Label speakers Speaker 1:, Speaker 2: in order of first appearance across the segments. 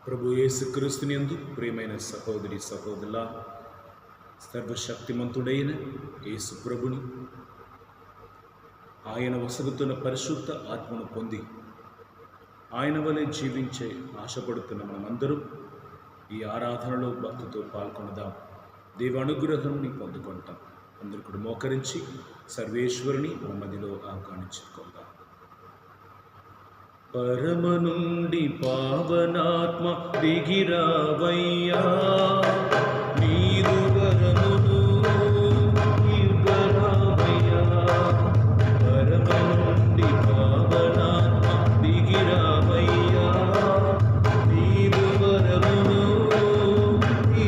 Speaker 1: ప్రభు యేసుక్రీస్తునందు ప్రియమైన సహోదరి సహోదరుల, సర్వశక్తిమంతుడైన యేసు ప్రభుని, ఆయన వసగుతున్న పరిశుద్ధ ఆత్మను పొంది ఆయన వలె జీవించే ఆశపడుతున్న మనమందరం ఈ ఆరాధనలో భక్తితో పాల్గొనదాం. దేవ అనుగ్రహాన్ని పొందుకుంటాం. అందరూ కూడా మోకరించి సర్వేశ్వరుని మన మధ్యలో ఆహ్వానించుకుందాం. పరమ నుండి పావనాత్మ దిగిరావయ్యా, నీదు వరమును ఇవ్వరావయ్యా. పరమ నుండి పావనాత్మ దిగిరావయ్యా, నీదు వరమును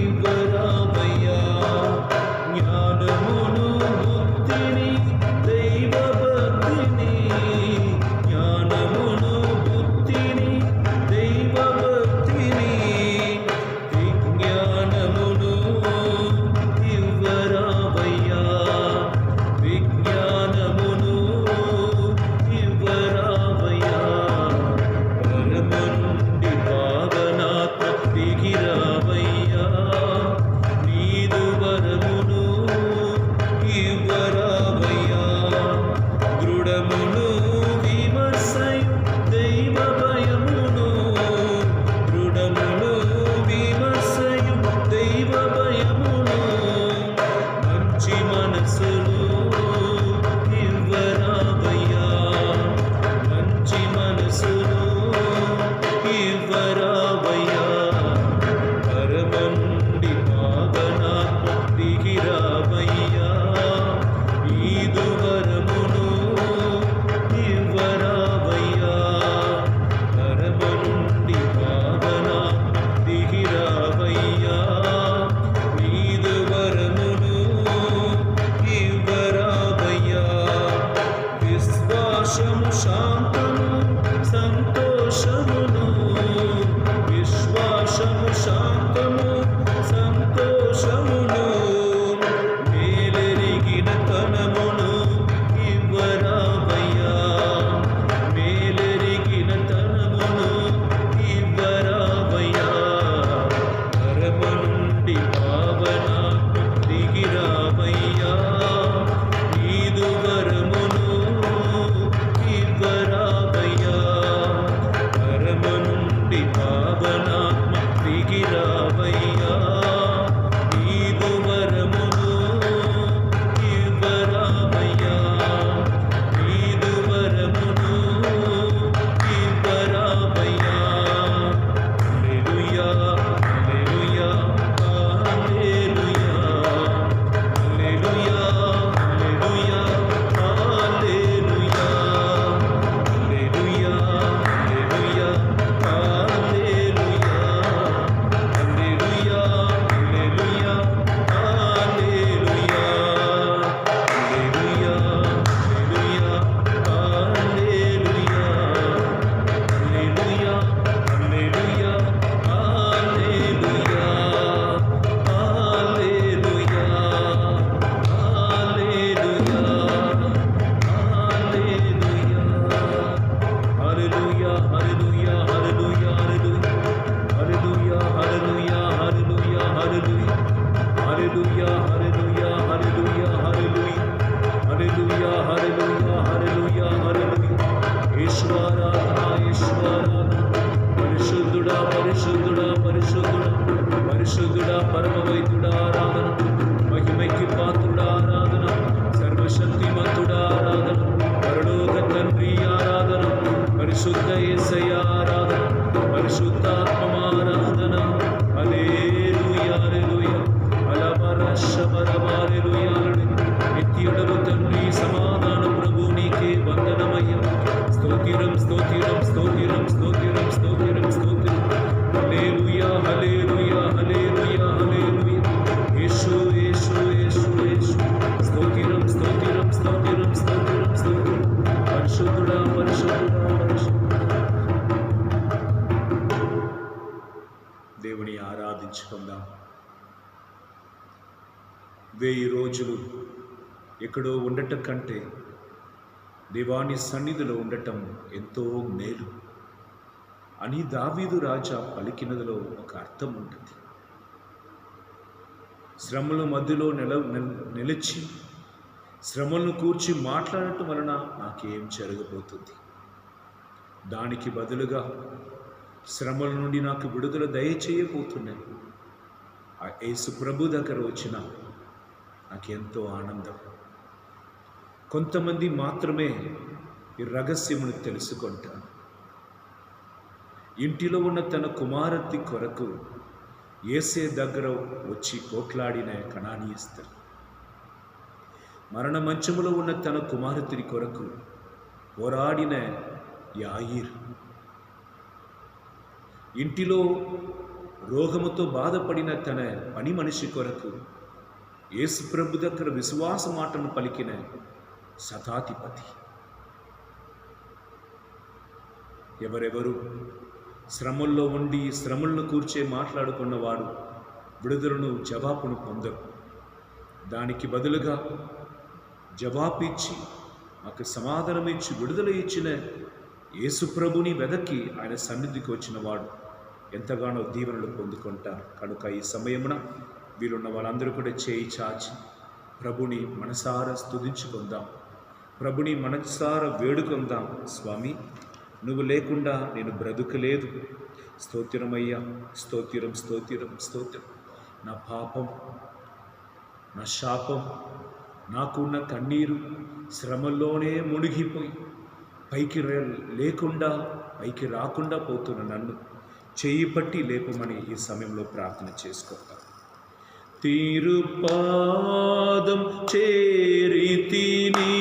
Speaker 1: ఇవ్వరావయ్యా. జ్ఞానమును బుద్ధిని దైవ భక్తిని, జ్ఞానమును దేవుని ఆరాధించుకుందాం. 1000 రోజులు ఎక్కడో ఉండటం కంటే దేవాని సన్నిధిలో ఉండటం ఎంతో మేలు. అని దావీదు రాజా పలికినదిలో ఒక అర్థం ఉంటుంది. శ్రమల మధ్యలో నిలిచి శ్రమలను కూర్చి మాట్లాడటం వలన నాకేం జరగబోతుంది, దానికి బదులుగా శ్రమల నుండి నాకు విడుదల దయచేయబోతున్నాను. ఆ యేసు ప్రభు దగ్గర వచ్చిన నాకెంతో ఆనందం. కొంతమంది మాత్రమే ఈ రహస్యమును తెలుసుకుంటారు. ఇంటిలో ఉన్న తన కుమార్తె కొరకు యేసే దగ్గర వచ్చి కోట్లాడిన కనానీయ స్త్రీ, మరణ మంచములో ఉన్న తన కుమార్తె కొరకు పోరాడిన యాయీరు, ఇంటిలో రోగముతో బాధపడిన తన పని మనిషి కొరకు యేసు ప్రభు దగ్గర విశ్వాస మాటను పలికిన శతాధిపతి, ఎవరెవరు శ్రమల్లో ఉండి శ్రమలను కూర్చే మాట్లాడుకున్నవాడు విడుదలను జవాబును పొందరు. దానికి బదులుగా జవాబు ఇచ్చి మాకు సమాధానం ఇచ్చి విడుదల ఇచ్చిన యేసు ప్రభుని వెదకి ఆయన సన్నిధికి వచ్చిన వాడు ఎంతగానో దీవెనలు పొందుకుంటారు. కనుక ఈ సమయమున వీరున్న వాళ్ళందరూ కూడా చేయి చాచి ప్రభుని మనసారా స్తుతించుకుందాం, ప్రభుని మనసారా వేడుకుందాం. స్వామి, నువ్వు లేకుండా నేను బ్రతుకలేదు. స్తోత్రమయ్యా, స్తోత్రం స్తోత్రం స్తోత్రం. నా పాపం, నా శాపం, నాకున్న కన్నీరు శ్రమల్లోనే మునిగిపోయి పైకి రాకుండా పోతున్న నన్ను చేయి పట్టి లేపమని ఈ సమయంలో ప్రార్థన చేసుకుంటాం. తిరుపాదం చేరితిని,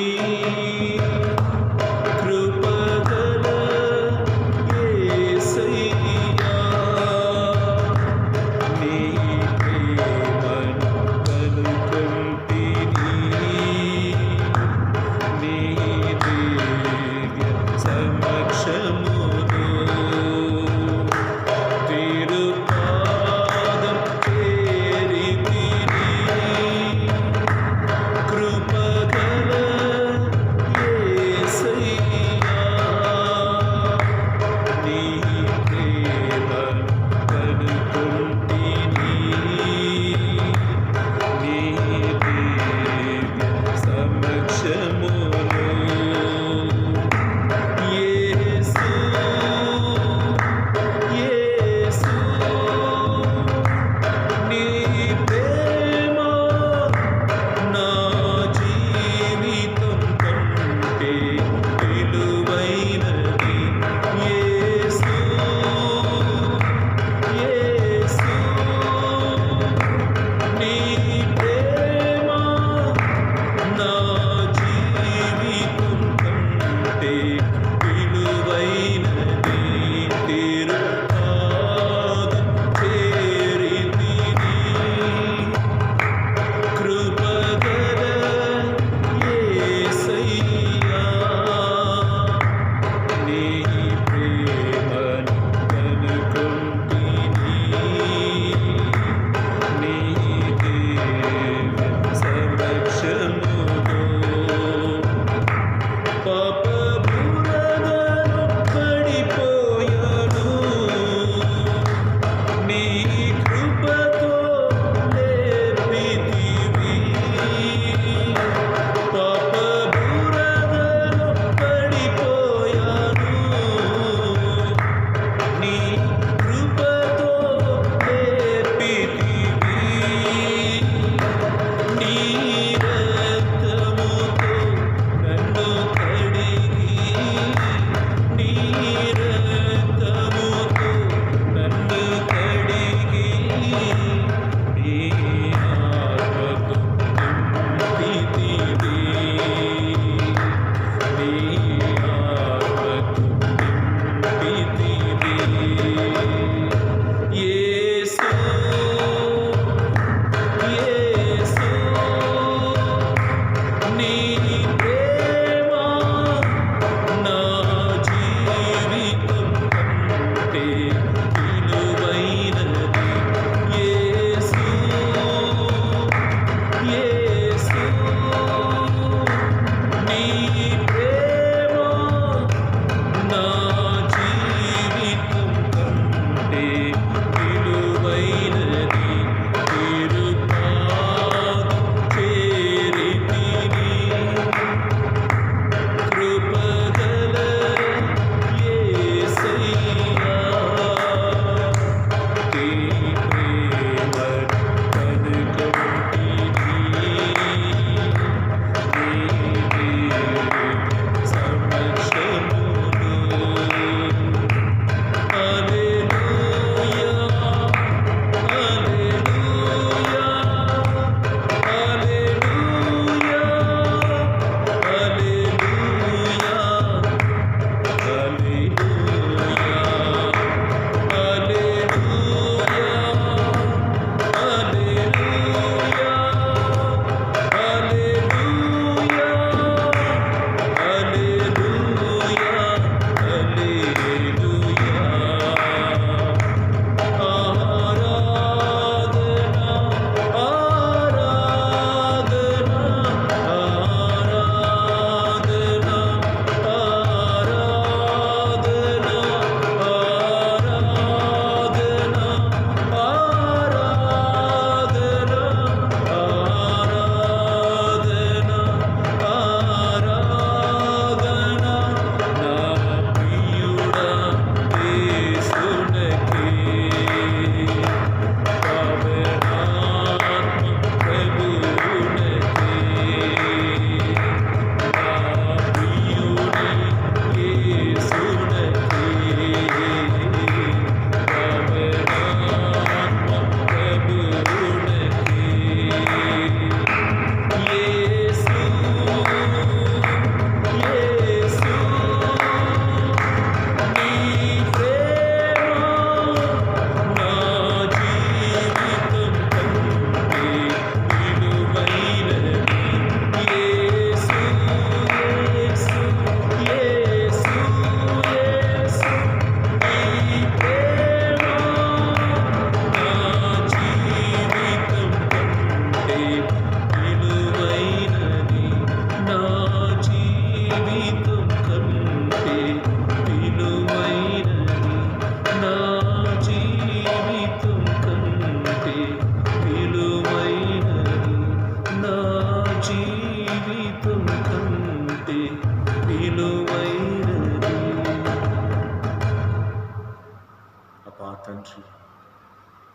Speaker 1: తండ్రి,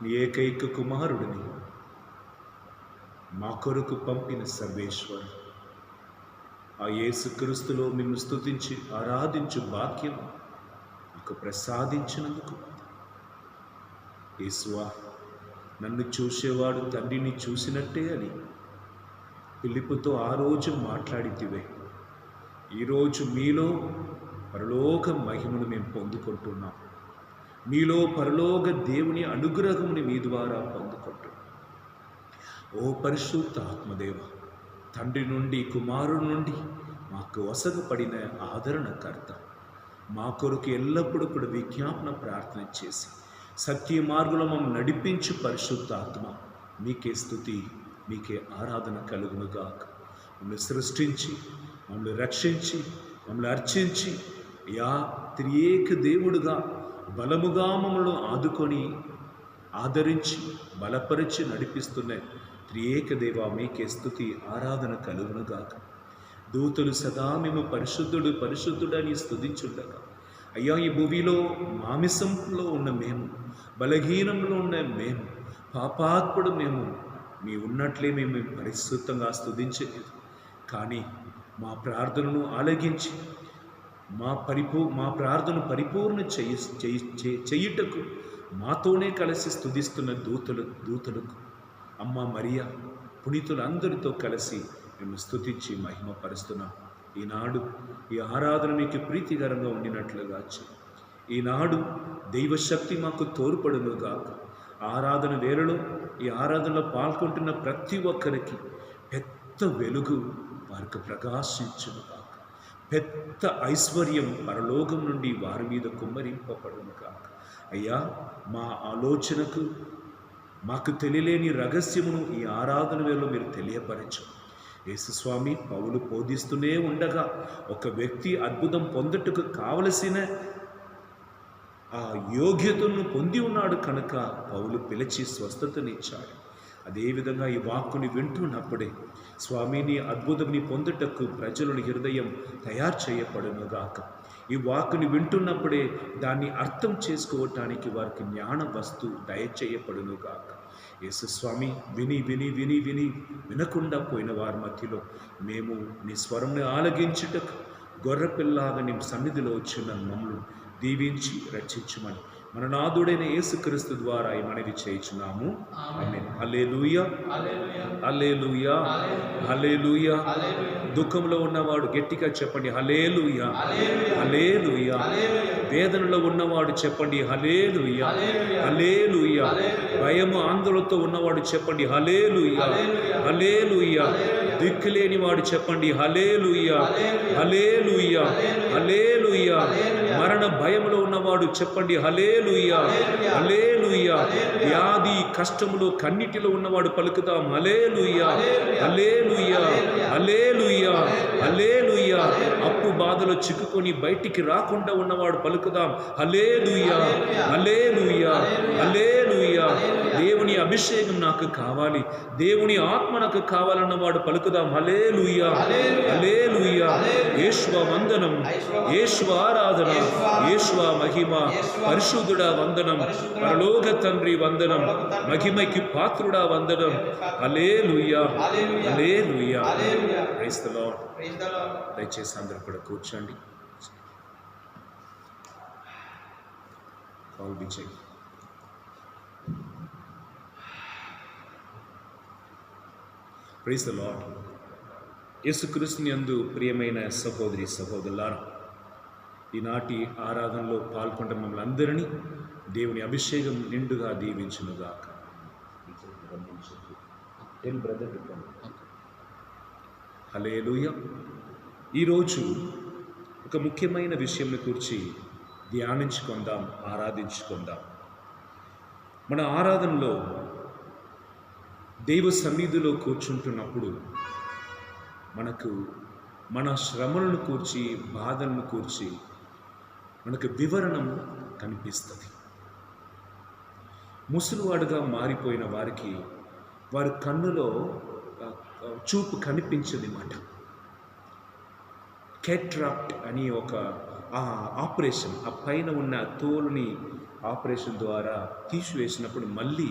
Speaker 1: నీ ఏకైక కుమారుడిని మా కొరకు పంపిన సర్వేశ్వరు, ఆ యేసుక్రీస్తులో నిన్ను స్తుతించి ఆరాధించు భాగ్యం నాకు ప్రసాదించినందుకు యేసువా, నన్ను చూసేవాడు తండ్రిని చూసినట్టే అని ఫిలిప్పుతో ఆ రోజు మాట్లాడితివే. ఈరోజు మీలో పరలోక మహిమను మేము పొందుకుంటున్నాం. మీలో పరలోక దేవుని అనుగ్రహముని మీ ద్వారా పొందుకుంటున్నాం. ఓ పరిశుద్ధ ఆత్మదేవ, తండ్రి నుండి కుమారుడి నుండి మాకు ఒసగపడిన ఆదరణకర్త, మా కొరకు ఎల్లప్పుడూ కూడా విజ్ఞాపన ప్రార్థన చేసి సత్య మార్గంలో మమ్మల్ని నడిపించు పరిశుద్ధ ఆత్మ, మీకే స్తుతి, మీకే ఆరాధన కలుగునుగాక. మమ్మల్ని సృష్టించి, మమ్మల్ని రక్షించి, మమ్మల్ని అర్చించి, యా త్రియేక దేవుడుగా బలముగా మమ్మల్ని ఆదుకొని ఆదరించి బలపరిచి నడిపిస్తున్న త్రియేక దేవ, మీకే స్తుతి ఆరాధన కలుగునుగాక. దూతలు సదా మేము పరిశుద్ధుడు పరిశుద్ధుడు అని స్తుతించుండగా, అయ్యా ఈ భూమిలో మామిసంలో ఉన్న మేము, బలహీనంలో ఉన్న మేము, పాపాత్ముడు మేము, మీ ఉన్నట్లే మేము పరిశుద్ధంగా స్తుతించలేదు. కానీ మా ప్రార్థనను ఆలగించి మా ప్రార్థన పరిపూర్ణ చేయుటకు మాతోనే కలిసి స్తుతిస్తున్న దూతలకు అమ్మ మరియా, పునీతులందరితో కలిసి మేము స్తుతించి మహిమపరుస్తున్నాం. ఈనాడు ఈ ఆరాధన మీకు ప్రీతికరంగా ఉండినట్లుగా ఈనాడు దైవశక్తి మాకు తోడ్పడునుగాక. ఆరాధన వేళలో ఈ ఆరాధనలో పాల్గొంటున్న ప్రతి ఒక్కరికి పెద్ద వెలుగు వారికి ప్రకాశించునుగాక. పెద్ద ఐశ్వర్యం పరలోకం నుండి వారి మీద కుమ్మరింపబడునుగాక. అయ్యా, మా ఆలోచనకు మాకు తెలియలేని రహస్యమును ఈ ఆరాధన వేళలో మీరు తెలియపరచు. యేసుస్వామి, పౌలు బోధిస్తూనే ఉండగా ఒక వ్యక్తి అద్భుతం పొందుటకు కావలసిన ఆ యోగ్యతను పొంది ఉన్నాడు కనుక పౌలు పిలిచి స్వస్థతనిచ్చాడు. అదేవిధంగా ఈ వాక్కుని వింటున్నప్పుడే స్వామిని అద్భుతంని పొందుటకు ప్రజలని హృదయం తయారు చేయబడునుగాక. ఈ వాక్కుని వింటున్నప్పుడే దాన్ని అర్థం చేసుకోవటానికి వారికి జ్ఞాన వస్తు దయచేయబడునుగాక. యేసుస్వామి, విని విని విని విని వినకుండా పోయిన వారి మధ్యలో మేము నీ స్వరంని ఆలగించుటకు గొర్రెపిల్లాగా నీ సన్నిధిలో వచ్చిన మమ్మల్ని దీవించి రక్షించుమని మన నాథుడైన యేసుక్రీస్తు ద్వారా ఈ మనవి చేయుచున్నాము. ఆమేన్. హల్లెలూయా, హల్లెలూయా, హల్లెలూయా. దుఃఖంలో ఉన్నవాడు గట్టిగా చెప్పండి హల్లెలూయా, హల్లెలూయా. వేదనలో ఉన్నవాడు చెప్పండి హల్లెలూయా, హల్లెలూయా. భయము ఆందోళనతో ఉన్నవాడు చెప్పండి హల్లెలూయా, హల్లెలూయా. దిక్కులేని వాడు చెప్పండి హల్లెలూయా, హల్లెలూయా, హల్లెలూయా. మరణ భయంలో ఉన్నవాడు చెప్పండి హల్లెలూయా, హల్లెలూయా. వ్యాధి కష్టములో కన్నిటిలో ఉన్నవాడు పలుకుతాం హల్లెలూయా, హల్లెలూయా, హల్లెలూయా, హల్లెలూయా. అప్పు బాధలో చిక్కుకొని బయటికి రాకుండా ఉన్నవాడు పలుకుదాం హల్లెలూయా, హల్లెలూయా, హల్లెలూయా. దేవుని అభిషేకం నాకు కావాలి, దేవుని ఆత్మ నాకు కావాలన్నవాడు పలుకుదాం హల్లెలూయా, హల్లెలూయా. యేషువ వందనం, యేషువ ఆరాధన, యేషువ మహిమ. పరిశుద్ధుడా వందనం, పరలోక తండ్రి వందనం, మహిమకి పాత్రుడా వందనం. Hallelujah, hallelujah. Praise the lord. దయచేసి అందరూ కూడా కూర్చోండి. Call Vijay. Praise the lord. యేసుక్రీస్తుని యందు ప్రియమైన సహోదరి సహోదరులారా, ఈనాటి ఆరాధనలో పాల్గొంటున్న మమ్మల్ని అందరినీ దేవుని అభిషేకం నిండుగా దీవించునుగాక. హల్లెలూయా. ఈరోజు ఒక ముఖ్యమైన విషయంని గురించి ధ్యానించుకుందాం, ఆరాధించుకుందాం. మన ఆరాధనలో దైవ సన్నిధిలో కూర్చుంటున్నప్పుడు మనకు మన శ్రమలను కూర్చి, బాధలను కూర్చి మనకు వివరణం కనిపిస్తుంది. ముసలివాడుగా మారిపోయిన వారికి వారి కన్నులో చూపు కనిపించదు మాట. కేట్రాక్ట్ అని ఒక ఆపరేషన్, ఆ పైన ఉన్న తోలుని ఆపరేషన్ ద్వారా తీసివేసినప్పుడు మళ్ళీ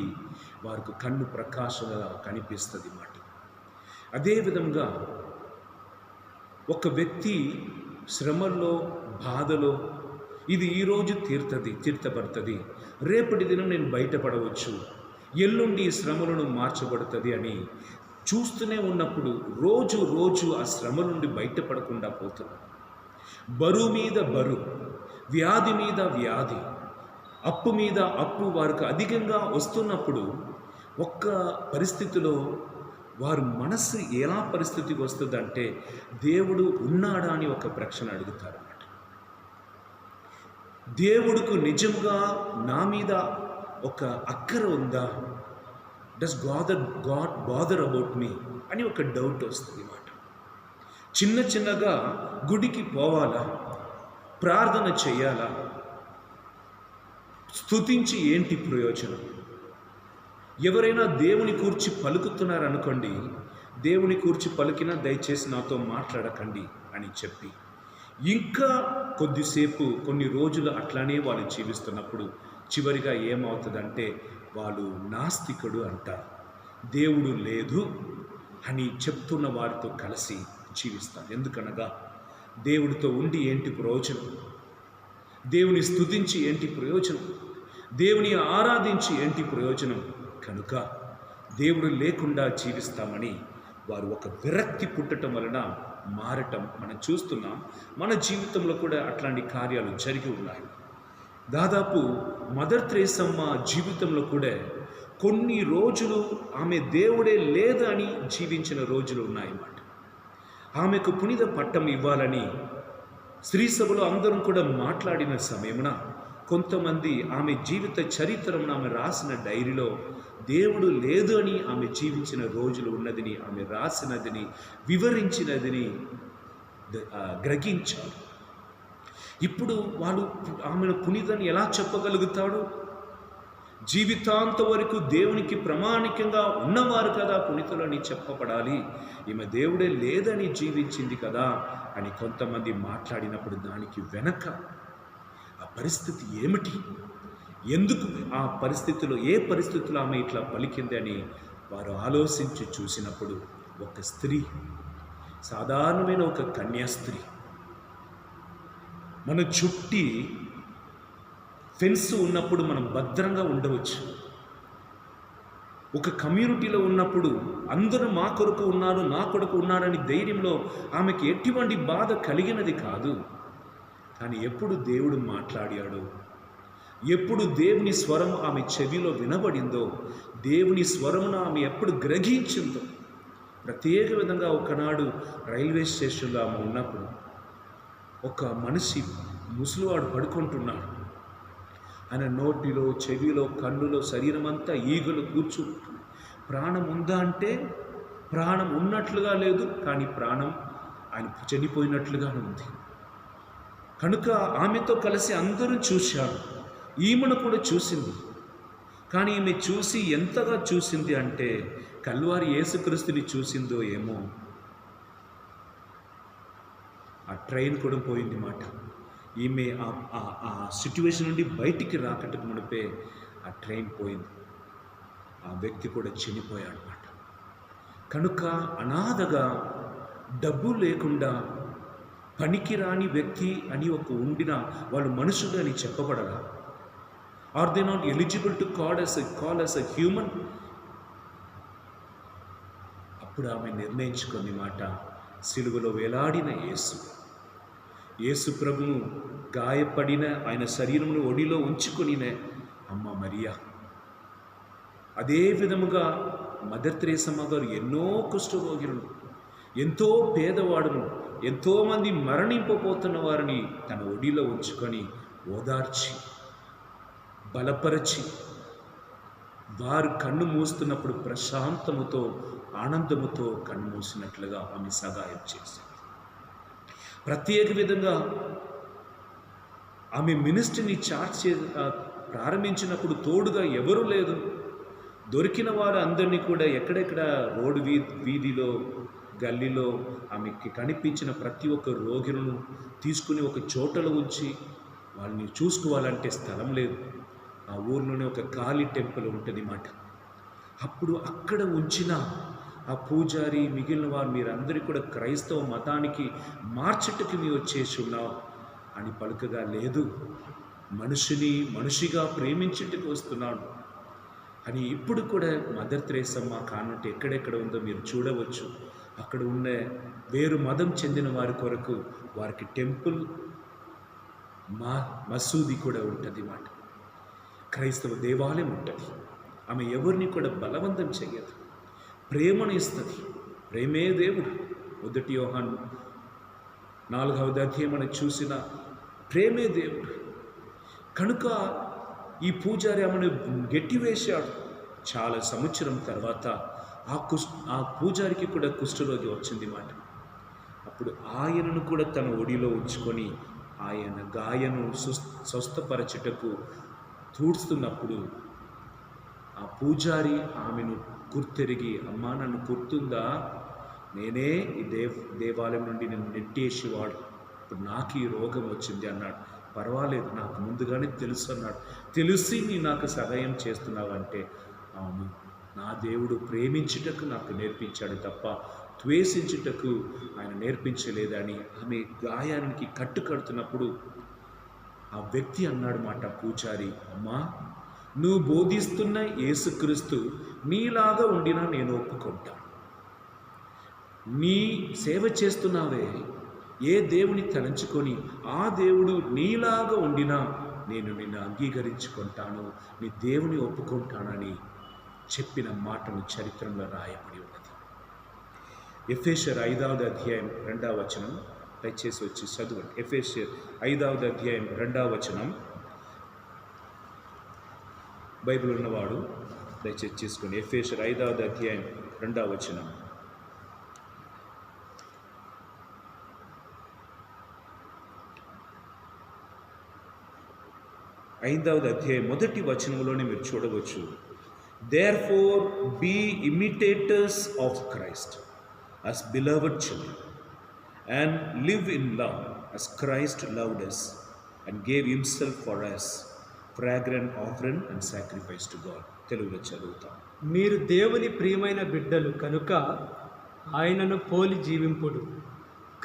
Speaker 1: వారికి కన్ను ప్రకాశంగా కనిపిస్తుంది మాట. అదేవిధంగా ఒక వ్యక్తి శ్రమల్లో, బాధలో ఇది ఈరోజు తీర్చబడుతుంది, రేపటి దినం నేను బయటపడవచ్చు, ఎల్లుండి ఈ శ్రమలను మార్చబడుతుంది అని చూస్తూనే ఉన్నప్పుడు రోజు రోజు ఆ శ్రమ నుండి బయటపడకుండా పోతున్నాడు. బరువు మీద బరువు, వ్యాధి మీద వ్యాధి, అప్పు మీద అప్పు వారికి అధికంగా వస్తున్నప్పుడు ఒక్క పరిస్థితిలో వారు మనస్సు ఎలా పరిస్థితికి వస్తుందంటే దేవుడు ఉన్నాడా అని ఒక ప్రశ్న అడుగుతారు అన్నమాట. దేవుడికి నిజంగా నా మీద ఒక అక్కర ఉందా? Does God bother about me అని ఒక డౌట్ వస్తుంది అన్నమాట. చిన్నగా గుడికి పోవాలా, ప్రార్థన చేయాలా, స్తుతించి ఏంటి ప్రయోజనం? ఎవరైనా దేవుని కూర్చి పలుకుతున్నారనుకోండి, దేవుని కూర్చి పలికినా దయచేసి నాతో మాట్లాడకండి అని చెప్పి ఇంకా కొద్దిసేపు కొన్ని రోజులు అట్లానే వాళ్ళు జీవిస్తున్నప్పుడు చివరిగా ఏమవుతుందంటే వాళ్ళు నాస్తికుడు అంటారు. దేవుడు లేదు అని చెప్తున్న వారితో కలిసి జీవిస్తారు. ఎందుకనగా దేవుడితో ఉండి ఏంటి ప్రయోజనం? దేవుని స్తుతించి ఏంటి ప్రయోజనం? దేవుని ఆరాధించి ఏంటి ప్రయోజనం? కనుక దేవుడు లేకుండా జీవిస్తామని వారు ఒక విరక్తి పుట్టడం వలన మారటం మనం చూస్తున్నాం. మన జీవితంలో కూడా అట్లాంటి కార్యాలు జరిగి ఉన్నాయి. దాదాపు మదర్ తెరేసమ్మ జీవితంలో కూడా కొన్ని రోజులు ఆమె దేవుడే లేదని జీవించిన రోజులు ఉన్నాయన్నమాట. ఆమెకు పునీత పట్టం ఇవ్వాలని స్త్రీ సభలో అందరం కూడా మాట్లాడిన సమయమున కొంతమంది ఆమె జీవిత చరిత్రను ఆమె రాసిన డైరీలో దేవుడు లేదు అని ఆమె జీవించిన రోజులు ఉన్నదని, ఆమె రాసినదని, వివరించినదని గ్రహించారు. ఇప్పుడు వాళ్ళు ఆమెను పునీతని ఎలా చెప్పగలుగుతాడు? జీవితాంత వరకు దేవునికి ప్రామాణికంగా ఉన్నవారు కదా పునీతులని చెప్పబడాలి. ఈమె దేవుడే లేదని జీవించింది కదా అని కొంతమంది మాట్లాడినప్పుడు దానికి వెనక ఆ పరిస్థితి ఏమిటి? ఎందుకు ఆ పరిస్థితిలో, ఏ పరిస్థితిలో ఆమె ఇట్లా పలికింది అని వారు ఆలోచించి చూసినప్పుడు ఒక స్త్రీ, సాధారణమైన ఒక కన్యాస్త్రీ, మన చుట్టి ఫెన్స్ ఉన్నప్పుడు మనం భద్రంగా ఉండవచ్చు. ఒక కమ్యూనిటీలో ఉన్నప్పుడు అందరూ మా కొరకు ఉన్నారు, నా కొరకు ఉన్నారని ధైర్యంలో ఆమెకి ఎటువంటి బాధ కలిగినది కాదు. కానీ ఎప్పుడు దేవుడు మాట్లాడాడో, ఎప్పుడు దేవుని స్వరం ఆమె చెవిలో వినబడిందో, దేవుని స్వరమును ఆమె ఎప్పుడు గ్రహించిందో, ప్రత్యేక విధంగా ఒకనాడు రైల్వే స్టేషన్లో ఆమె ఉన్నప్పుడు ఒక మనిషి ముసలివాడు పడుకుంటున్నాడు. ఆయన నోటిలో, చెవిలో, కన్నులో, శరీరం అంతా ఈగలు కూర్చుంటున్నాయి. ప్రాణం ఉందా అంటే ప్రాణం ఉన్నట్లుగా లేదు, కానీ ప్రాణం ఆయన చనిపోయినట్లుగానే ఉంది. కనుక ఆమెతో కలిసి అందరూ చూశారు, ఈమెను కూడా చూసింది. కానీ ఈమె చూసి ఎంతగా చూసింది అంటే కల్వారి యేసుక్రీస్తుని చూసిందో ఏమో. ఆ ట్రైన్ కూడా పోయింది మాట. ఈమె ఆ సిట్యువేషన్ నుండి బయటికి రాకటకు మునిపే ఆ ట్రైన్ పోయింది. ఆ వ్యక్తి కూడా చనిపోయాడు అన్నమాట. కనుక అనాథగా, డబ్బు లేకుండా, పనికిరాని వ్యక్తి అని ఒక ఉండిన వాళ్ళు మనుషులు అని చెప్పబడగా, are they not eligible to call as a human? అప్పుడు ఆమె నిర్ణయించుకుంది మాట, సిలువలో వేలాడిన యేసు ప్రభును గాయపడిన ఆయన శరీరమును ఒడిలో ఉంచుకొనిన అమ్మ మరియా, అదే విధముగా మదర్ తెరేసమ్మ గారు ఎన్నో కుష్ఠరోగులను, ఎంతో పేదవాడును, ఎంతోమంది మరణింపబోతున్న వారిని తన ఒడిలో ఉంచుకొని ఓదార్చి, బలపరచి, వారు కన్ను మూస్తున్నప్పుడు ప్రశాంతముతో, ఆనందముతో కన్ను మూసినట్లుగా ఆమె సహాయం చేసింది. ప్రత్యేక విధంగా ఆమె మినిస్ట్రీని ప్రారంభించినప్పుడు తోడుగా ఎవరూ లేదు. దొరికిన వారు అందరినీ కూడా ఎక్కడెక్కడ రోడ్డు వీధిలో, గల్లీలో ఆమెకి కనిపించిన ప్రతి ఒక్క రోగులను తీసుకుని ఒక చోటలో ఉంచి వాళ్ళని చూసుకోవాలంటే స్థలం లేదు. ఆ ఊర్లోనే ఒక ఖాళీ టెంపుల్ ఉంటుంది మాట. అప్పుడు అక్కడ ఉంచిన ఆ పూజారి మిగిలిన వారు, మీరందరూ కూడా క్రైస్తవ మతానికి మార్చటకి మీరు వచ్చేసి ఉన్నావు అని పలుకగా, లేదు, మనిషిని మనిషిగా ప్రేమించుటకు వస్తున్నాడు అని. ఇప్పుడు కూడా మదర్ తెరేసమ్మ కాన్వెంట్ ఎక్కడెక్కడ ఉందో మీరు చూడవచ్చు. అక్కడ ఉన్న వేరు మతం చెందిన వారి కొరకు వారికి టెంపుల్, మసూది కూడా ఉంటుంది మాట. క్రైస్తవ దేవాలయం ఉంటుంది. ఆమె ఎవరిని కూడా బలవంతం చెయ్యదు, ప్రేమను ఇస్తుంది. ప్రేమే దేవుడు. 1 యోహాను 4వ అధ్యాయం మనం చూసిన ప్రేమే దేవుడు. కనుక ఈ పూజారి ఆమెను గెట్టివేశాడు. చాలా సంవత్సరం తర్వాత ఆ పూజారికి కూడా కుష్ఠరోగి వచ్చింది మాట. అప్పుడు ఆయనను కూడా తన ఒడిలో ఉంచుకొని ఆయన గాయను స్వస్థపరచుటకు తూడుస్తున్నప్పుడు ఆ పూజారి ఆమెను గుర్తెరిగి, అమ్మా, నన్ను గుర్తుందా, నేనే ఈ దేవాలయం నుండి నేను నెట్టేసేవాడు, ఇప్పుడు నాకు ఈ రోగం వచ్చింది అన్నాడు. పర్వాలేదు, నాకు ముందుగానే తెలుసు అన్నాడు. తెలిసి నీ నాకు సహాయం చేస్తున్నావంటే, అవును, నా దేవుడు ప్రేమించుటకు నాకు నేర్పించాడు తప్ప ద్వేషించుటకు ఆయన నేర్పించలేదని ఆమె గాయానికి కట్టుకడుతున్నప్పుడు ఆ వ్యక్తి అన్నాడు మాట, పూజారి, అమ్మా, నువ్వు బోధిస్తున్న యేసుక్రీస్తు నీలాగా ఉండినా నేను ఒప్పుకుంటా. నీ సేవ చేస్తున్నావే, ఏ దేవుని తలంచుకొని ఆ దేవుడు నీలాగా ఉండినా నేను నిన్ను అంగీకరించుకుంటాను, నీ దేవుని ఒప్పుకుంటానని చెప్పిన మాటను చరిత్రలో రాయబడి ఉన్నది. ఎఫెసీయుల 5వ అధ్యాయం 2వ వచనం దయచేసి వచ్చి చదవండి. ఎఫెసీయుల 5వ అధ్యాయం 2వ వచనం. బైబిల్ ఉన్నవాడు దయచేసి చేసుకోండి. ఎఫెసీయుల 5వ అధ్యాయం 2వ వచనం. ఐదవ అధ్యాయం 1వ వచనంలోనే మీరు చూడవచ్చు. Therefore be imitators of Christ as beloved children and live in love as Christ loved us and gave himself for us, fragrant offering and sacrifice to God. తెలుగులో చదువుతాం.
Speaker 2: మీరు దేవుని ప్రియమైన బిడ్డలు కనుక ఆయనను పోలి జీవింపుడు.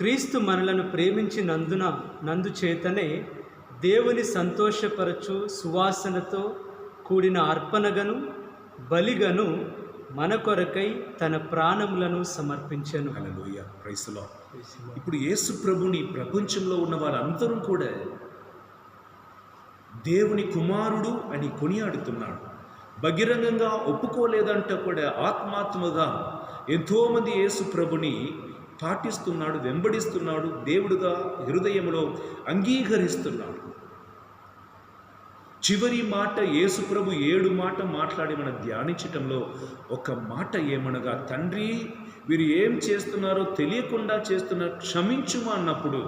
Speaker 2: క్రీస్తు మనలను ప్రేమించినందు చేతనే దేవుని సంతోషపరచు సువాసనతో కూడిన అర్పణగను బలిగను మన కొరకై తన ప్రాణములను సమర్పించెను.
Speaker 1: హల్లెలూయా, ప్రైజ్ ది లార్డ్. ఇప్పుడు యేసు ప్రభుని ప్రపంచంలో ఉన్న వాళ్ళందరూ కూడా దేవుని కుమారుడు అని కొనియాడుతున్నాడు. బహిరంగంగా ఒప్పుకోలేదంటే కూడా ఆత్మాత్మగా ఎంతోమంది యేసు ప్రభుని పాటిస్తున్నాడు, వెంబడిస్తున్నాడు, దేవుడుగా హృదయంలో అంగీకరిస్తున్నాడు. చివరి మాట యేసు ప్రభు 7 మాట మాట్లాడి మనం ధ్యానించటంలో ఒక మాట ఏమనగా, తండ్రి, వీరు ఏం చేస్తున్నారో తెలియకుండా చేస్తున్నారు, క్షమించుమా అన్నప్పుడు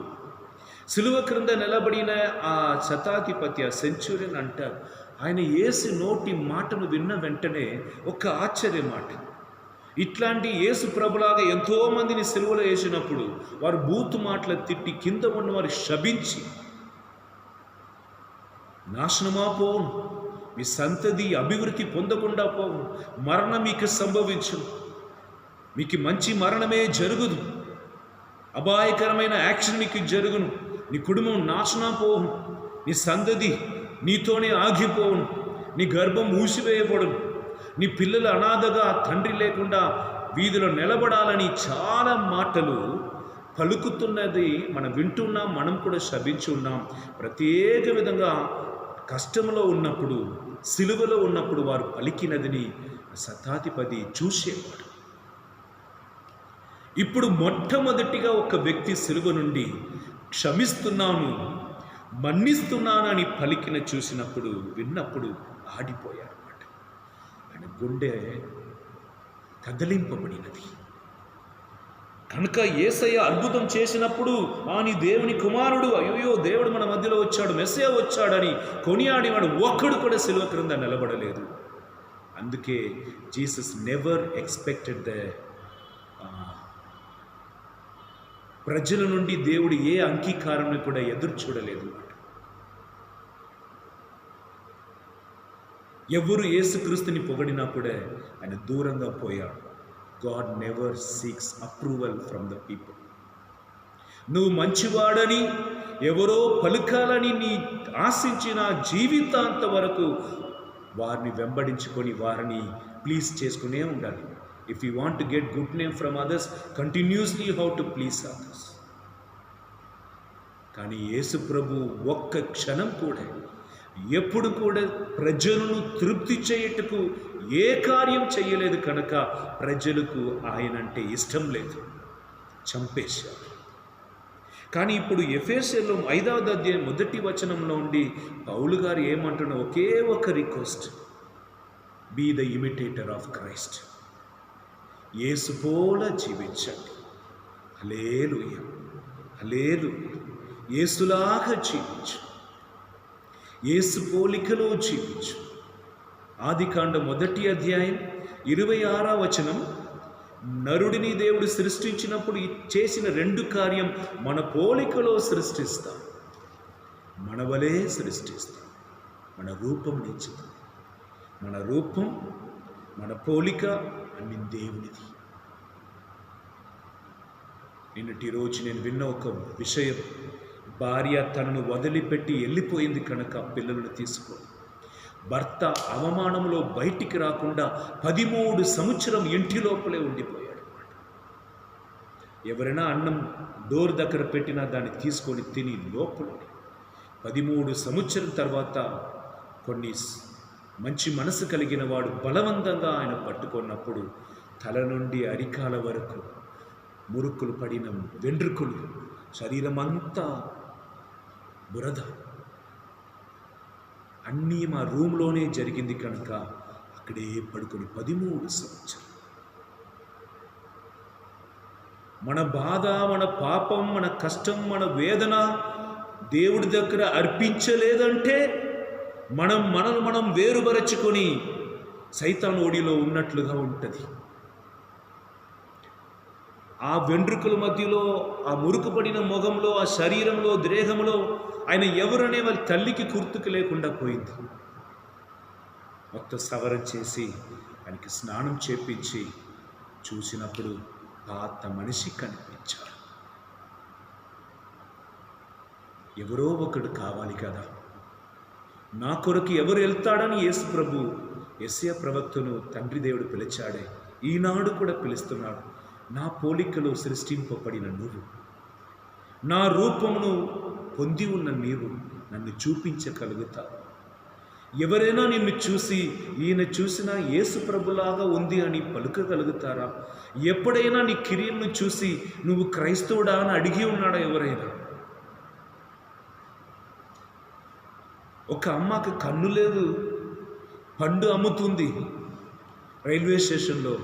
Speaker 1: సిలువ క్రింద నిలబడిన ఆ శతాధిపతి, ఆ సెంచురియన్ అంటారు, ఆయన యేసు నోటి మాటను విన్న వెంటనే ఒక ఆశ్చర్య మాట. ఇట్లాంటి యేసు ప్రభులాగా ఎంతోమందిని సిలువలో వేసినప్పుడు వారు బూతు మాటలు తిట్టి కింద ఉన్నవారు శపించి, నాశనమా పోవును, మీ సంతతి అభివృద్ధి పొందకుండా పోవును, మరణం మీకు సంభవించును, మీకు మంచి మరణమే జరుగుదు, అపాయకరమైన యాక్షన్ మీకు జరుగును, నీ కుటుంబం నాశనం పోవును, నీ సంతతి నీతోనే ఆగిపోవును, నీ గర్భం మూసివేయబడును, నీ పిల్లలు అనాథగా తండ్రి లేకుండా వీధిలో నిలబడాలని చాలా మాటలు పలుకుతున్నది మనం వింటున్నాం. మనం కూడా శపించి ఉన్నాం. ప్రత్యేక విధంగా కష్టంలో ఉన్నప్పుడు, సిలువలో ఉన్నప్పుడు వారు పలికినదిని శతాధిపతి చూసేవాడు. ఇప్పుడు మొట్టమొదటిగా ఒక వ్యక్తి సిలువ నుండి క్షమిస్తున్నాను, మన్నిస్తున్నానని పలికిన చూసినప్పుడు, విన్నప్పుడు ఆడిపోయాడు. ఆయన గుండె కదిలింపబడినది. కనుక యేసయ్య అద్భుతం చేసినప్పుడు, నీ దేవుని కుమారుడు, అయ్యో దేవుడు మన మధ్యలో వచ్చాడు, మెస్సయ్య వచ్చాడని కొనియాడివాడు ఒక్కడు కూడా సిలువ క్రింద నిలబడలేదు. అందుకే జీసస్ నెవర్ ఎక్స్పెక్టెడ్ ద ప్రజల నుండి దేవుడు ఏ అంగీకారాన్ని కూడా ఎదురు చూడలేదు. ఎవరు యేసుక్రీస్తుని పొగిడినా కూడా ఆయన దూరంగా పోయాడు. God never seeks approval from the people. నువ్వు మంచివాడని ఎవరో పలుకాలని నీ ఆశించిన జీవితాంత వరకు వారిని వెంబడించుకొని వారిని ప్లీజ్ చేసుకునే ఉండాలి. If you want to get good name from others, continuously how to please others. కానీ యేసు ప్రభు ఒక్క క్షణం కూడా ఎప్పుడు కూడా ప్రజలను తృప్తి చేయుటకు ఏ కార్యం చేయలేదు కనుక ప్రజలకు ఆయన అంటే ఇష్టం లేదు, చంపేశారు. కానీ ఇప్పుడు ఎఫెసీయులో 5వ అధ్యాయం 1వ వచనంలో ఉండి పౌలు గారు ఏమంటున్న ఒకే ఒక request, be the imitator of Christ. యేసు పోల జీవించండి. హల్లెలూయా, హల్లెలూయా. యేసులాగా జీవించు, యేసు పోలికలో జీవించు. ఆదికాండం 1వ అధ్యాయం 26వ వచనం, నరుడిని దేవుడు సృష్టించినప్పుడు చేసిన 2 కార్యం మన పోలికలో సృష్టిస్తాం, మన వలే సృష్టిస్తాం, మన రూపం నిచ్చుతాం. మన రూపం, మన పోలిక అన్ని దేవునిది. నిన్నటి రోజు నేను విన్న ఒక విషయం, భార్య తనను వదిలిపెట్టి వెళ్ళిపోయింది కనుక పిల్లలను తీసుకో, భర్త అవమానంలో బయటికి రాకుండా 13 సంవత్సరం ఇంటి లోపలే ఉండిపోయాడు. ఎవరైనా అన్నం డోర్ దగ్గర పెట్టినా దాన్ని తీసుకొని తిని లోపల 13 సంవత్సరం తర్వాత కొన్ని మంచి మనసు కలిగిన వాడు బలవంతంగా ఆయన పట్టుకున్నప్పుడు తల నుండి అరికాల వరకు మురుక్కులు పడిన వెంట్రుకలు, శరీరం అంతా బురద, అన్నీ మా రూమ్లోనే జరిగింది కనుక అక్కడే పడుకొని 13 సంవత్సరాలు. మన బాధ, మన పాపం, మన కష్టం, మన వేదన దేవుడి దగ్గర అర్పించలేదంటే మనం వేరుపరచుకొని సైతాను ఓడిలో ఉన్నట్లుగా ఉంటుంది. ఆ వెంట్రుకల మధ్యలో, ఆ మురుకుపడిన మొగంలో, ఆ శరీరంలో, దేహంలో ఆయన ఎవరనే వాళ్ళ తల్లికి గుర్తుకు లేకుండా పోయింది. మొత్తం సవరణ చేసి ఆయనకి స్నానం చేపించి చూసినప్పుడు పాత మనిషి కనిపించాడు. ఎవరో ఒకడు కావాలి కదా, నా కొరకు ఎవరు వెళ్తాడని యేసు ప్రభు యెషయా ప్రవక్తను తండ్రి దేవుడు పిలిచాడే, ఈనాడు కూడా పిలుస్తున్నాడు. నా పోలికలో సృష్టింపబడిన నువ్వు, నా రూపమును పొంది ఉన్న నీవు నన్ను చూపించగలుగుతావు. ఎవరైనా నిన్ను చూసి ఈయన చూసినా యేసు ప్రభులాగా ఉంది అని పలుకగలుగుతారా? ఎప్పుడైనా నీ కిరీలను చూసి నువ్వు క్రైస్తవుడా అని అడిగి ఉన్నాడా ఎవరైనా? ఒక అమ్మకి కన్ను లేదు, పండు అమ్ముతుంది రైల్వే స్టేషన్లో.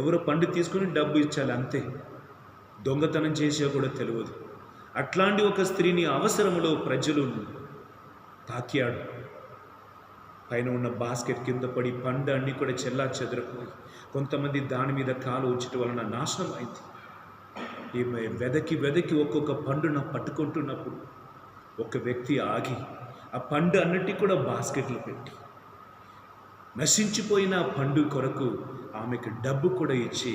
Speaker 1: ఎవరో పండు తీసుకుని డబ్బు ఇచ్చాలి అంతే, దొంగతనం చేసే కూడా తెలియదు. అట్లాంటి ఒక స్త్రీని అవసరంలో ప్రజలు తాకాడు. పైన ఉన్న బాస్కెట్ కింద పడి పండు అన్నీ కూడా చెల్లా చెదరపోయి, కొంతమంది దాని మీద కాలు ఉంచడం వలన నాశనం అయింది. ఈమె వెదకి ఒక్కొక్క పండున పట్టుకుంటున్నప్పుడు ఒక వ్యక్తి ఆగి ఆ పండు అన్నిటి కూడా బాస్కెట్లు పెట్టి నశించిపోయిన పండు కొరకు ఆమెకు డబ్బు కూడా ఇచ్చి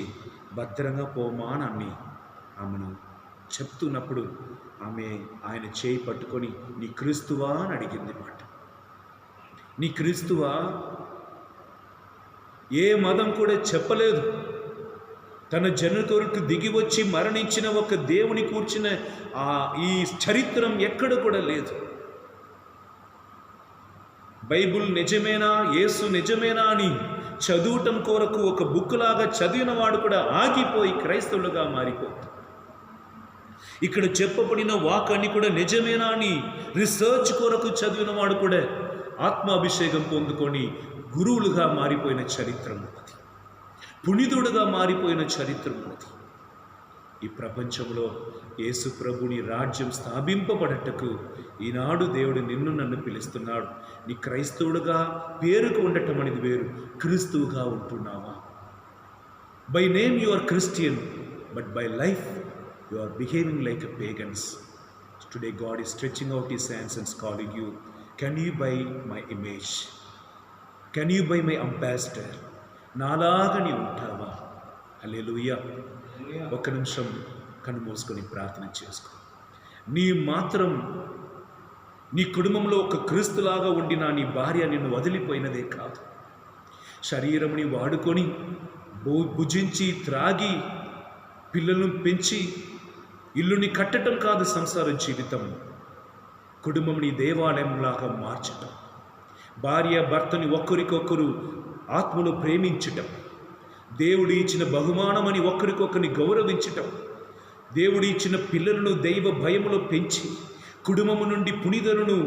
Speaker 1: భద్రంగా పోమా అని ఆమెను చెప్తున్నప్పుడు ఆమె ఆయన చేయి పట్టుకొని నీ క్రీస్తువా అని అడిగింది మాట. నీ క్రీస్తువా? ఏ మతం కూడా చెప్పలేదు. తన జన కొరకు దిగి వచ్చి మరణించిన ఒక దేవుని కూర్చిన ఈ చరిత్రం ఎక్కడ కూడా లేదు. బైబుల్ నిజమేనా, యేసు నిజమేనా అని చదువుటం కొరకు ఒక బుక్ లాగా చదివిన వాడు కూడా ఆగిపోయి క్రైస్తవులుగా మారిపోతాడు. ఇక్కడ చెప్పబడిన వాక్యాన్ని కూడా నిజమేనా అని రీసెర్చ్ కొరకు చదివిన వాడు కూడా ఆత్మాభిషేకం పొందుకొని గురువులుగా మారిపోయిన చరిత్రం ఉన్నది, పునీతుడుగా మారిపోయిన చరిత్రం ఉన్నది. ఈ ప్రపంచంలో యేసు ప్రభుని రాజ్యం స్థాపింపబడటకు ఈనాడు దేవుడు నిన్ను నన్ను పిలుస్తున్నాడు. నీ క్రైస్తవుడుగా పేరుకు ఉండటం అనేది వేరు, క్రీస్తువుగా ఉంటున్నావా? By name you are Christian, but by life you are behaving like a pagans. Today God is stretching out his hands and calling you, can you by my image? Can you by my ambassador? నాలాగా నీ ఉంటావా? హల్లెలూయా. ఒక్క నిమిషం కన్ను మూసుకొని ప్రార్థన చేసుకో. నీ కుటుంబంలో ఒక క్రీస్తులాగా ఉండిన నీ భార్య నిన్ను వదిలిపోయినదే కాదు, శరీరముని వాడుకొని భుజించి త్రాగి పిల్లలను పెంచి ఇల్లుని కట్టడం కాదు సంసార జీవితం. కుటుంబంని దేవాలయంలాగా మార్చటం, భార్య భర్తని ఒకరికొకరు ఆత్మలో ప్రేమించటం, దేవుడు ఇచ్చిన బహుమానమని ఒకరికొకరిని గౌరవించటం, దేవుడు ఇచ్చిన పిల్లలను దైవ భయములో పెంచి కుటుంబము నుండి పునీతులను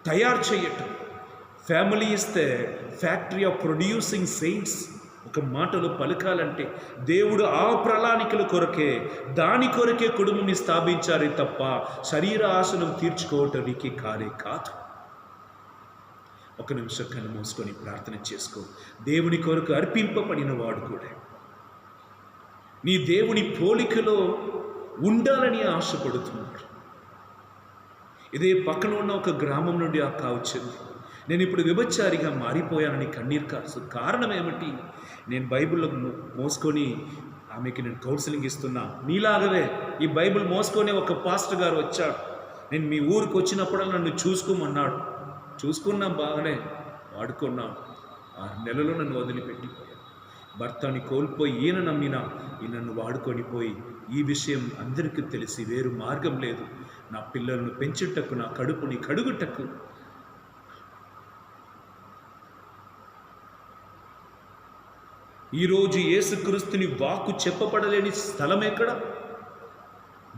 Speaker 1: తయారు చేయటం. Family is the factory of producing saints. ఒక మాటలో పలకాలంటే దేవుడు ఆ ప్రణాళికల కొరకే, దాని కొరకే కుటుంబాన్ని స్థాపించారే తప్ప శరీర ఆశనం తీర్చుకోవటానికి కాదు. ఒక నిమిషం కన్ను మూసుకొని ప్రార్థన చేసుకో. దేవుని కొరకు అర్పింపబడిన వాడు కూడా నీ దేవుని పోలికలో ఉండాలని ఆశపడుతున్నాడు. ఇదే పక్కన ఉన్న ఒక గ్రామం నుండి అక్క వచ్చింది. నేను ఇప్పుడు విభచారిగా మారిపోయానని కన్నీరు కాసు. కారణం ఏమిటి? నేను బైబిల్లో మోసుకొని ఆమెకి నేను కౌన్సిలింగ్ ఇస్తున్నా. నీలాగవే ఈ బైబిల్ మోసుకొని ఒక పాస్టర్ గారు వచ్చాడు. నేను మీ ఊరికి వచ్చినప్పుడల్లా నన్ను చూసుకోమన్నాడు. చూసుకున్నాం, బాగానే వాడుకున్నాను. 6 నెలలు నన్ను వదిలిపెట్టిపోయాను. భర్తని కోల్పోయి ఈయన నమ్మినా ఈయనను వాడుకొని పోయి ఈ విషయం అందరికీ తెలిసి వేరు మార్గం లేదు. నా పిల్లలను పెంచుటకు, నా కడుపుని కడుగుటకు ఈరోజు యేసుక్రీస్తుని వాక్కు చెప్పబడలేని స్థలం ఎక్కడ?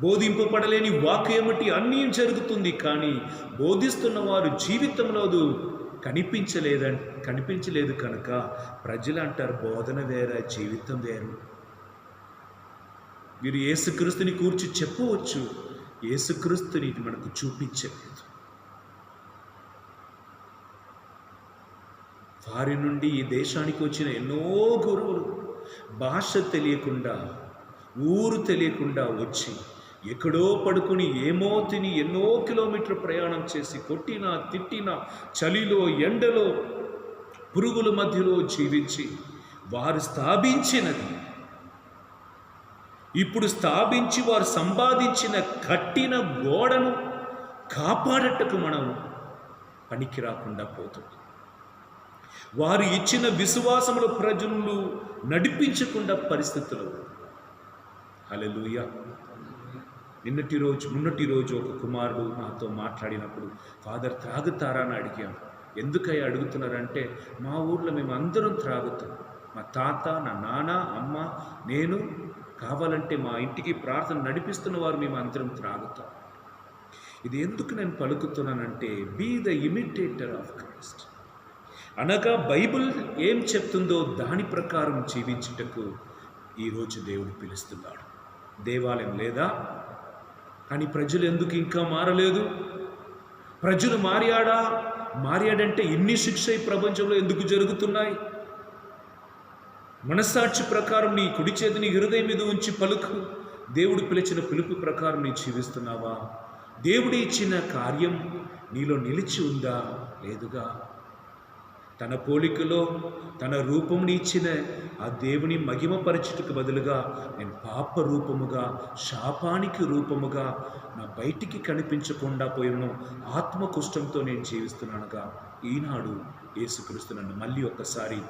Speaker 1: బోధింపబడలేని వాక్కు ఏమిటి? అన్నీ జరుగుతుంది, కానీ బోధిస్తున్న వారు జీవితంలో కనిపించలేదు కనుక ప్రజలు అంటారు బోధన వేరే, జీవితం వేరు. మీరు యేసుక్రీస్తుని కూర్చి చెప్పవచ్చు, యేసుక్రీస్తుని మనకు చూపించలేదు. వారి నుండి ఈ దేశానికి వచ్చిన ఎన్నో గురువులు భాష తెలియకుండా, ఊరు తెలియకుండా వచ్చి ఎక్కడో పడుకుని ఏమో తిని ఎన్నో కిలోమీటర్ ప్రయాణం చేసి కొట్టినా తిట్టినా చలిలో ఎండలో పురుగుల మధ్యలో జీవించి వారు స్థాపించినది, ఇప్పుడు స్థాపించి వారు సంపాదించిన కట్టిన గోడను కాపాడటకు మనం పనికి రాకుండా పోతుంది. వారు ఇచ్చిన విశ్వాసముల ప్రజలు నడిపించకుండా పరిస్థితులు. హల్లెలూయా. మొన్నటి రోజు ఒక కుమారుడు నాతో మాట్లాడినప్పుడు, ఫాదర్ త్రాగుతారా అని అడిగాను. ఎందుకయ్యా అడుగుతున్నారంటే, మా ఊర్లో మేము అందరం త్రాగుతాం. మా తాత, నా నాన్న, అమ్మ, నేను, కావాలంటే మా ఇంటికి ప్రార్థన నడిపిస్తున్న వారు మేము అందరం త్రాగుతాం. ఇది ఎందుకు నేను పలుకుతున్నానంటే, be the imitator of Christ. అనగా బైబిల్ ఏం చెప్తుందో దాని ప్రకారం జీవించుటకు ఈరోజు దేవుడు పిలుస్తున్నాడు. దేవాలయం లేదా? కానీ ప్రజలు ఎందుకు ఇంకా మారలేదు? ప్రజలు మారాడంటే ఇన్ని శిక్ష ఈ ప్రపంచంలో ఎందుకు జరుగుతున్నాయి? మనస్సాక్షి ప్రకారం నీ కుడి చేతిని హృదయం మీద ఉంచి పలుకు. దేవుడు పిలిచిన పిలుపు ప్రకారం నీ జీవిస్తున్నావా? దేవుడు ఇచ్చిన కార్యం నీలో నిలిచి ఉందా? లేదుగా. తన పోలికలో తన రూపముని ఇచ్చిన ఆ దేవుని మహిమపరచుటకు బదులుగా నేను పాప రూపముగా, శాపానికి రూపముగా నా బయటికి కనిపించకుండా పోయిన ఆత్మకుష్టంతో నేను జీవిస్తున్నానుగా. ఈనాడు యేసుక్రీస్తు నన్ను మళ్ళీ ఒక్కసారి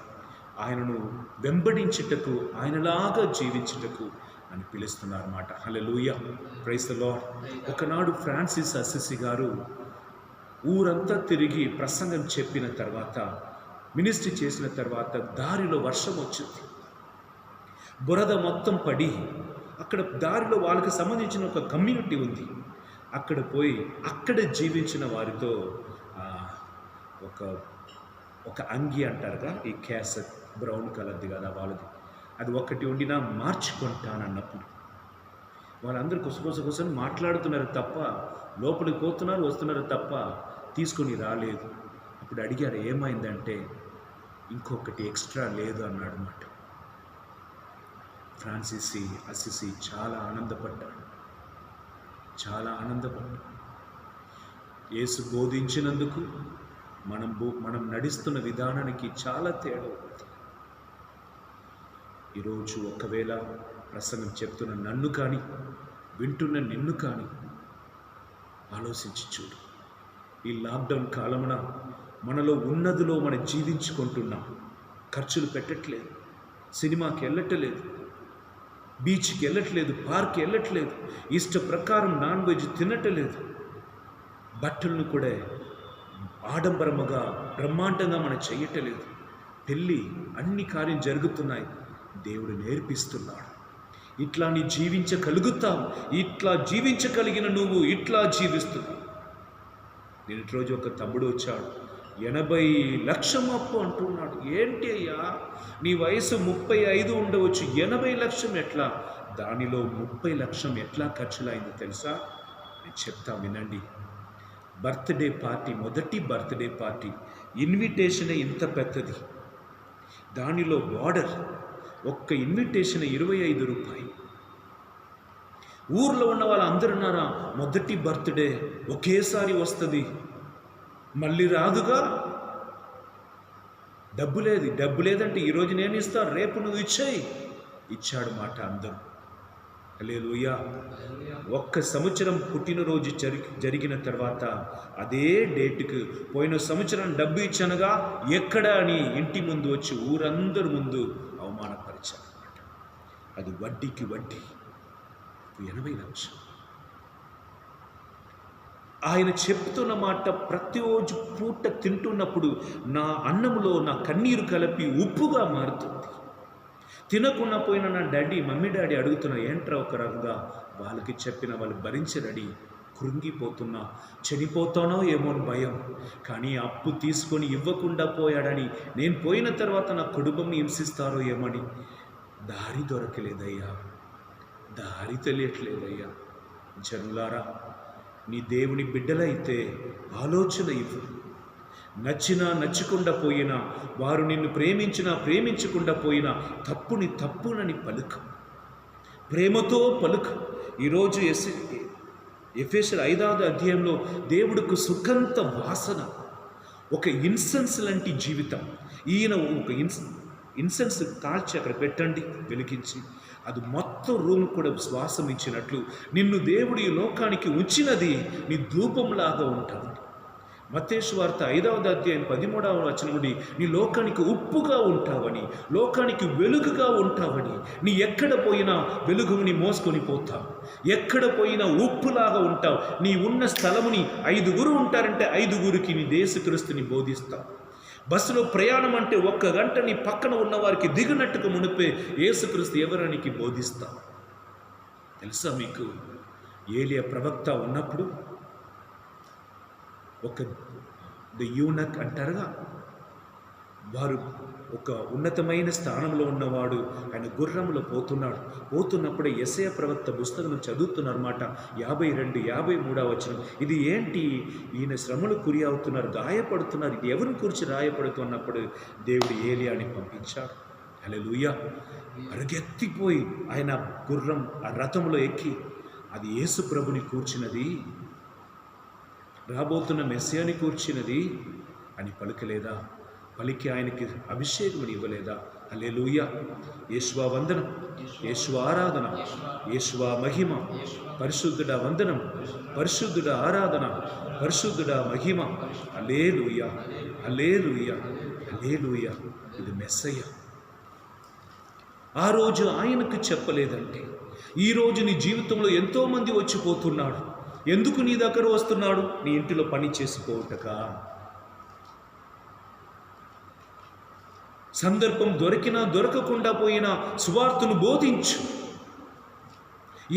Speaker 1: ఆయనను వెంబడించుటకు, ఆయనలాగా జీవించుటకు అని పిలుస్తున్నారన్నమాట. హల్లెలూయా, ప్రైజ్ ది లార్డ్. ఒకనాడు ఫ్రాన్సిస్ అసిసి గారు ఊరంతా తిరిగి ప్రసంగం చెప్పిన తర్వాత, మినిస్ట్రీ చేసిన తర్వాత దారిలో వర్షం వచ్చింది. బురద మొత్తం పడి అక్కడ దారిలో వాళ్ళకి సంబంధించిన ఒక కమ్యూనిటీ ఉంది. అక్కడ పోయి అక్కడ జీవించిన వారితో ఒక అంగి అంటారుగా, ఈ క్యాసెట్ బ్రౌన్ కలర్ది కదా వాళ్ళది, అది ఒకటి ఉండినా మార్చుకుంటానన్నప్పుడు వాళ్ళందరూ కుసగుసగుసని మాట్లాడుతున్నారు తప్ప, లోపలికి పోతున్నారు వస్తున్నారు తప్ప తీసుకొని రాలేదు. అప్పుడు అడిగారు ఏమైందంటే, ఇంకొకటి ఎక్స్ట్రా లేదు అన్నాడు అన్నమాట. ఫ్రాన్సిస్ అసిసి చాలా ఆనందపడ్డాడు. యేసు బోధించినందుకు, మనం నడుస్తున్న విధానానికి చాలా తేడా ఉంది. ఈరోజు ఒకవేళ ప్రసంగం చెప్తున్న నన్ను కానీ వింటున్న నిన్ను కానీ ఆలోచించి చూడు. ఈ లాక్డౌన్ కాలమున మనలో ఉన్నదిలో మనం జీవించుకుంటున్నాం. ఖర్చులు పెట్టట్లేదు, సినిమాకి వెళ్ళట్లేదు, బీచ్కి వెళ్ళట్లేదు, పార్క్కి వెళ్ళట్లేదు, ఇష్ట ప్రకారం నాన్ వెజ్ తినట్లేదు, బట్టలను కూడా ఆడంబరముగా బ్రహ్మాండంగా మనం చేయట్లేదు. పెళ్ళి అన్ని కార్యం జరుగుతున్నాయి. దేవుడు నేర్పిస్తున్నాడు, ఇట్లా నీ జీవించగలుగుతావు, ఇట్లా జీవించగలిగిన నువ్వు ఇట్లా జీవిస్తున్నావు. నేను రోజు ఒక తమ్ముడు వచ్చాడు, 80 లక్షం అప్పు అంటున్నాడు. ఏంటి అయ్యా, నీ వయసు 35 ఉండవచ్చు, 80 లక్షం ఎట్లా? దానిలో 30 లక్షం ఎట్లా ఖర్చులైందో తెలుసా? నేను చెప్తా వినండి. బర్త్డే పార్టీ, మొదటి బర్త్డే పార్టీ ఇన్విటేషనే ఇంత పెద్దది, దానిలో బార్డర్ ఒక్క ఇన్విటేషన్ 25 రూపాయలు. ఊర్లో ఉన్న వాళ్ళందరూ అన్నారా, మొదటి బర్త్డే ఒకేసారి వస్తుంది, మళ్ళీ రాదుగా, డబ్బు లేదంటే ఈరోజు నేను ఇస్తాను, రేపు నువ్వు ఇచ్చేయి. ఇచ్చాడు మాట అందరూ. హల్లెలూయా. ఒక్క సంవత్సరం పుట్టినరోజు జరిగిన తర్వాత అదే డేటుకు పోయిన సంవత్సరం డబ్బు ఇచ్చానుగా ఎక్కడ అని ఇంటి ముందు వచ్చి ఊరందరి ముందు అవమానపరిచాను అన్నమాట. అది వడ్డీకి వడ్డీ 80 లక్షలు. ఆయన చెప్తున్న మాట ప్రతిరోజు పూట తింటున్నప్పుడు నా అన్నంలో నా కన్నీరు కలిపి ఉప్పుగా మారుతుంది. తినకుండా పోయిన నా మమ్మీ డాడీ అడుగుతున్నా, ఏంట్రా ఒక రకంగా వాళ్ళకి చెప్పిన వాళ్ళు భరించరడి, కృంగిపోతున్నా, చనిపోతానో ఏమో అని భయం. కానీ అప్పు తీసుకొని ఇవ్వకుండా పోయాడని, నేను పోయిన తర్వాత నా కుటుంబం హింసిస్తారో ఏమని దారి దొరకలేదయ్యా, దారి తెలియట్లేదయ్యా. జనులారా, నీ దేవుని బిడ్డలైతే ఆలోచన ఇవ్వు. నచ్చినా నచ్చకుండా పోయినా, వారు నిన్ను ప్రేమించినా ప్రేమించకుండా పోయినా తప్పుని తప్పునని పలుకు, ప్రేమతో పలుకు. ఈరోజు ఎఫెసీయుల 5వ అధ్యాయంలో దేవుడికి సుగంధ వాసన, ఒక ఇన్సెన్స్ లాంటి జీవితం. ఈయన ఒక ఇన్సెన్స్ కాల్చి అక్కడ పెట్టండి, వెలిగించి, అది మొత్తం రూమ్ కూడా శ్వాసం ఇచ్చినట్లు నిన్ను దేవుడు ఈ లోకానికి ఉంచినది నీ ధూపంలాగా ఉంటుంది. మత్తయి సువార్త 5వ అధ్యాయం 13వ వచనం నుండి, నీ లోకానికి ఉప్పుగా ఉంటావని, లోకానికి వెలుగుగా ఉంటావని, నీ ఎక్కడ పోయినా వెలుగుని మోసుకొని పోతావు, ఎక్కడ పోయినా ఉప్పులాగా ఉంటావు. నీ ఉన్న స్థలముని 5 ఉంటారంటే 5 నీ యేసుక్రీస్తుని బోధిస్తావు. బస్సులో ప్రయాణం అంటే 1 గంట నీ పక్కన ఉన్న వారికి దిగునట్టుకు మునిపే యేసుక్రీస్తు ఎవరానికి బోధిస్తావు. తెలుసా మీకు, ఏలియా ప్రవక్త ఉన్నప్పుడు ఒక యూనక్ అంటారుగా, వారు ఒక ఉన్నతమైన స్థానంలో ఉన్నవాడు, ఆయన గుర్రంలో పోతున్నప్పుడే యెషయా ప్రవక్త పుస్తకం చదువుతున్నారన్నమాట. 52, 53 వచనం. ఇది ఏంటి, ఈయన శ్రమలు గురి అవుతున్నారు, గాయపడుతున్నారు, ఇది ఎవరిని గురించి రాయపడుతున్నప్పుడు దేవుడు ఏలియాని పంపించాడు. హల్లెలూయా. అరుగెత్తిపోయి ఆయన గుర్రం ఆ రథంలో ఎక్కి, అది యేసు ప్రభుని కూర్చున్నది, రాబోతున్న మెస్సియాని కూర్చున్నది అని పలుకలేదా? పలికి ఆయనకి అభిషేకం ఇవ్వలేదా? హల్లెలూయా. యేసువా వందనం, యేసువా ఆరాధన, యేసువా మహిమ, పరిశుద్ధుడా వందనం, పరిశుద్ధుడా ఆరాధన, పరిశుద్ధుడా మహిమ. హల్లెలూయా, హల్లెలూయా, హల్లెలూయా. ఇది మెస్సయ్య. ఆ రోజు ఆయనకు చెప్పలేదంటే ఈరోజు నీ జీవితంలో ఎంతోమంది వచ్చిపోతున్నాడు. ఎందుకు నీ దగ్గర వస్తున్నాడు? నీ ఇంటిలో పని చేసుకోవటగా. సందర్భం దొరికినా దొరకకుండా పోయినా సువార్తను బోధించు.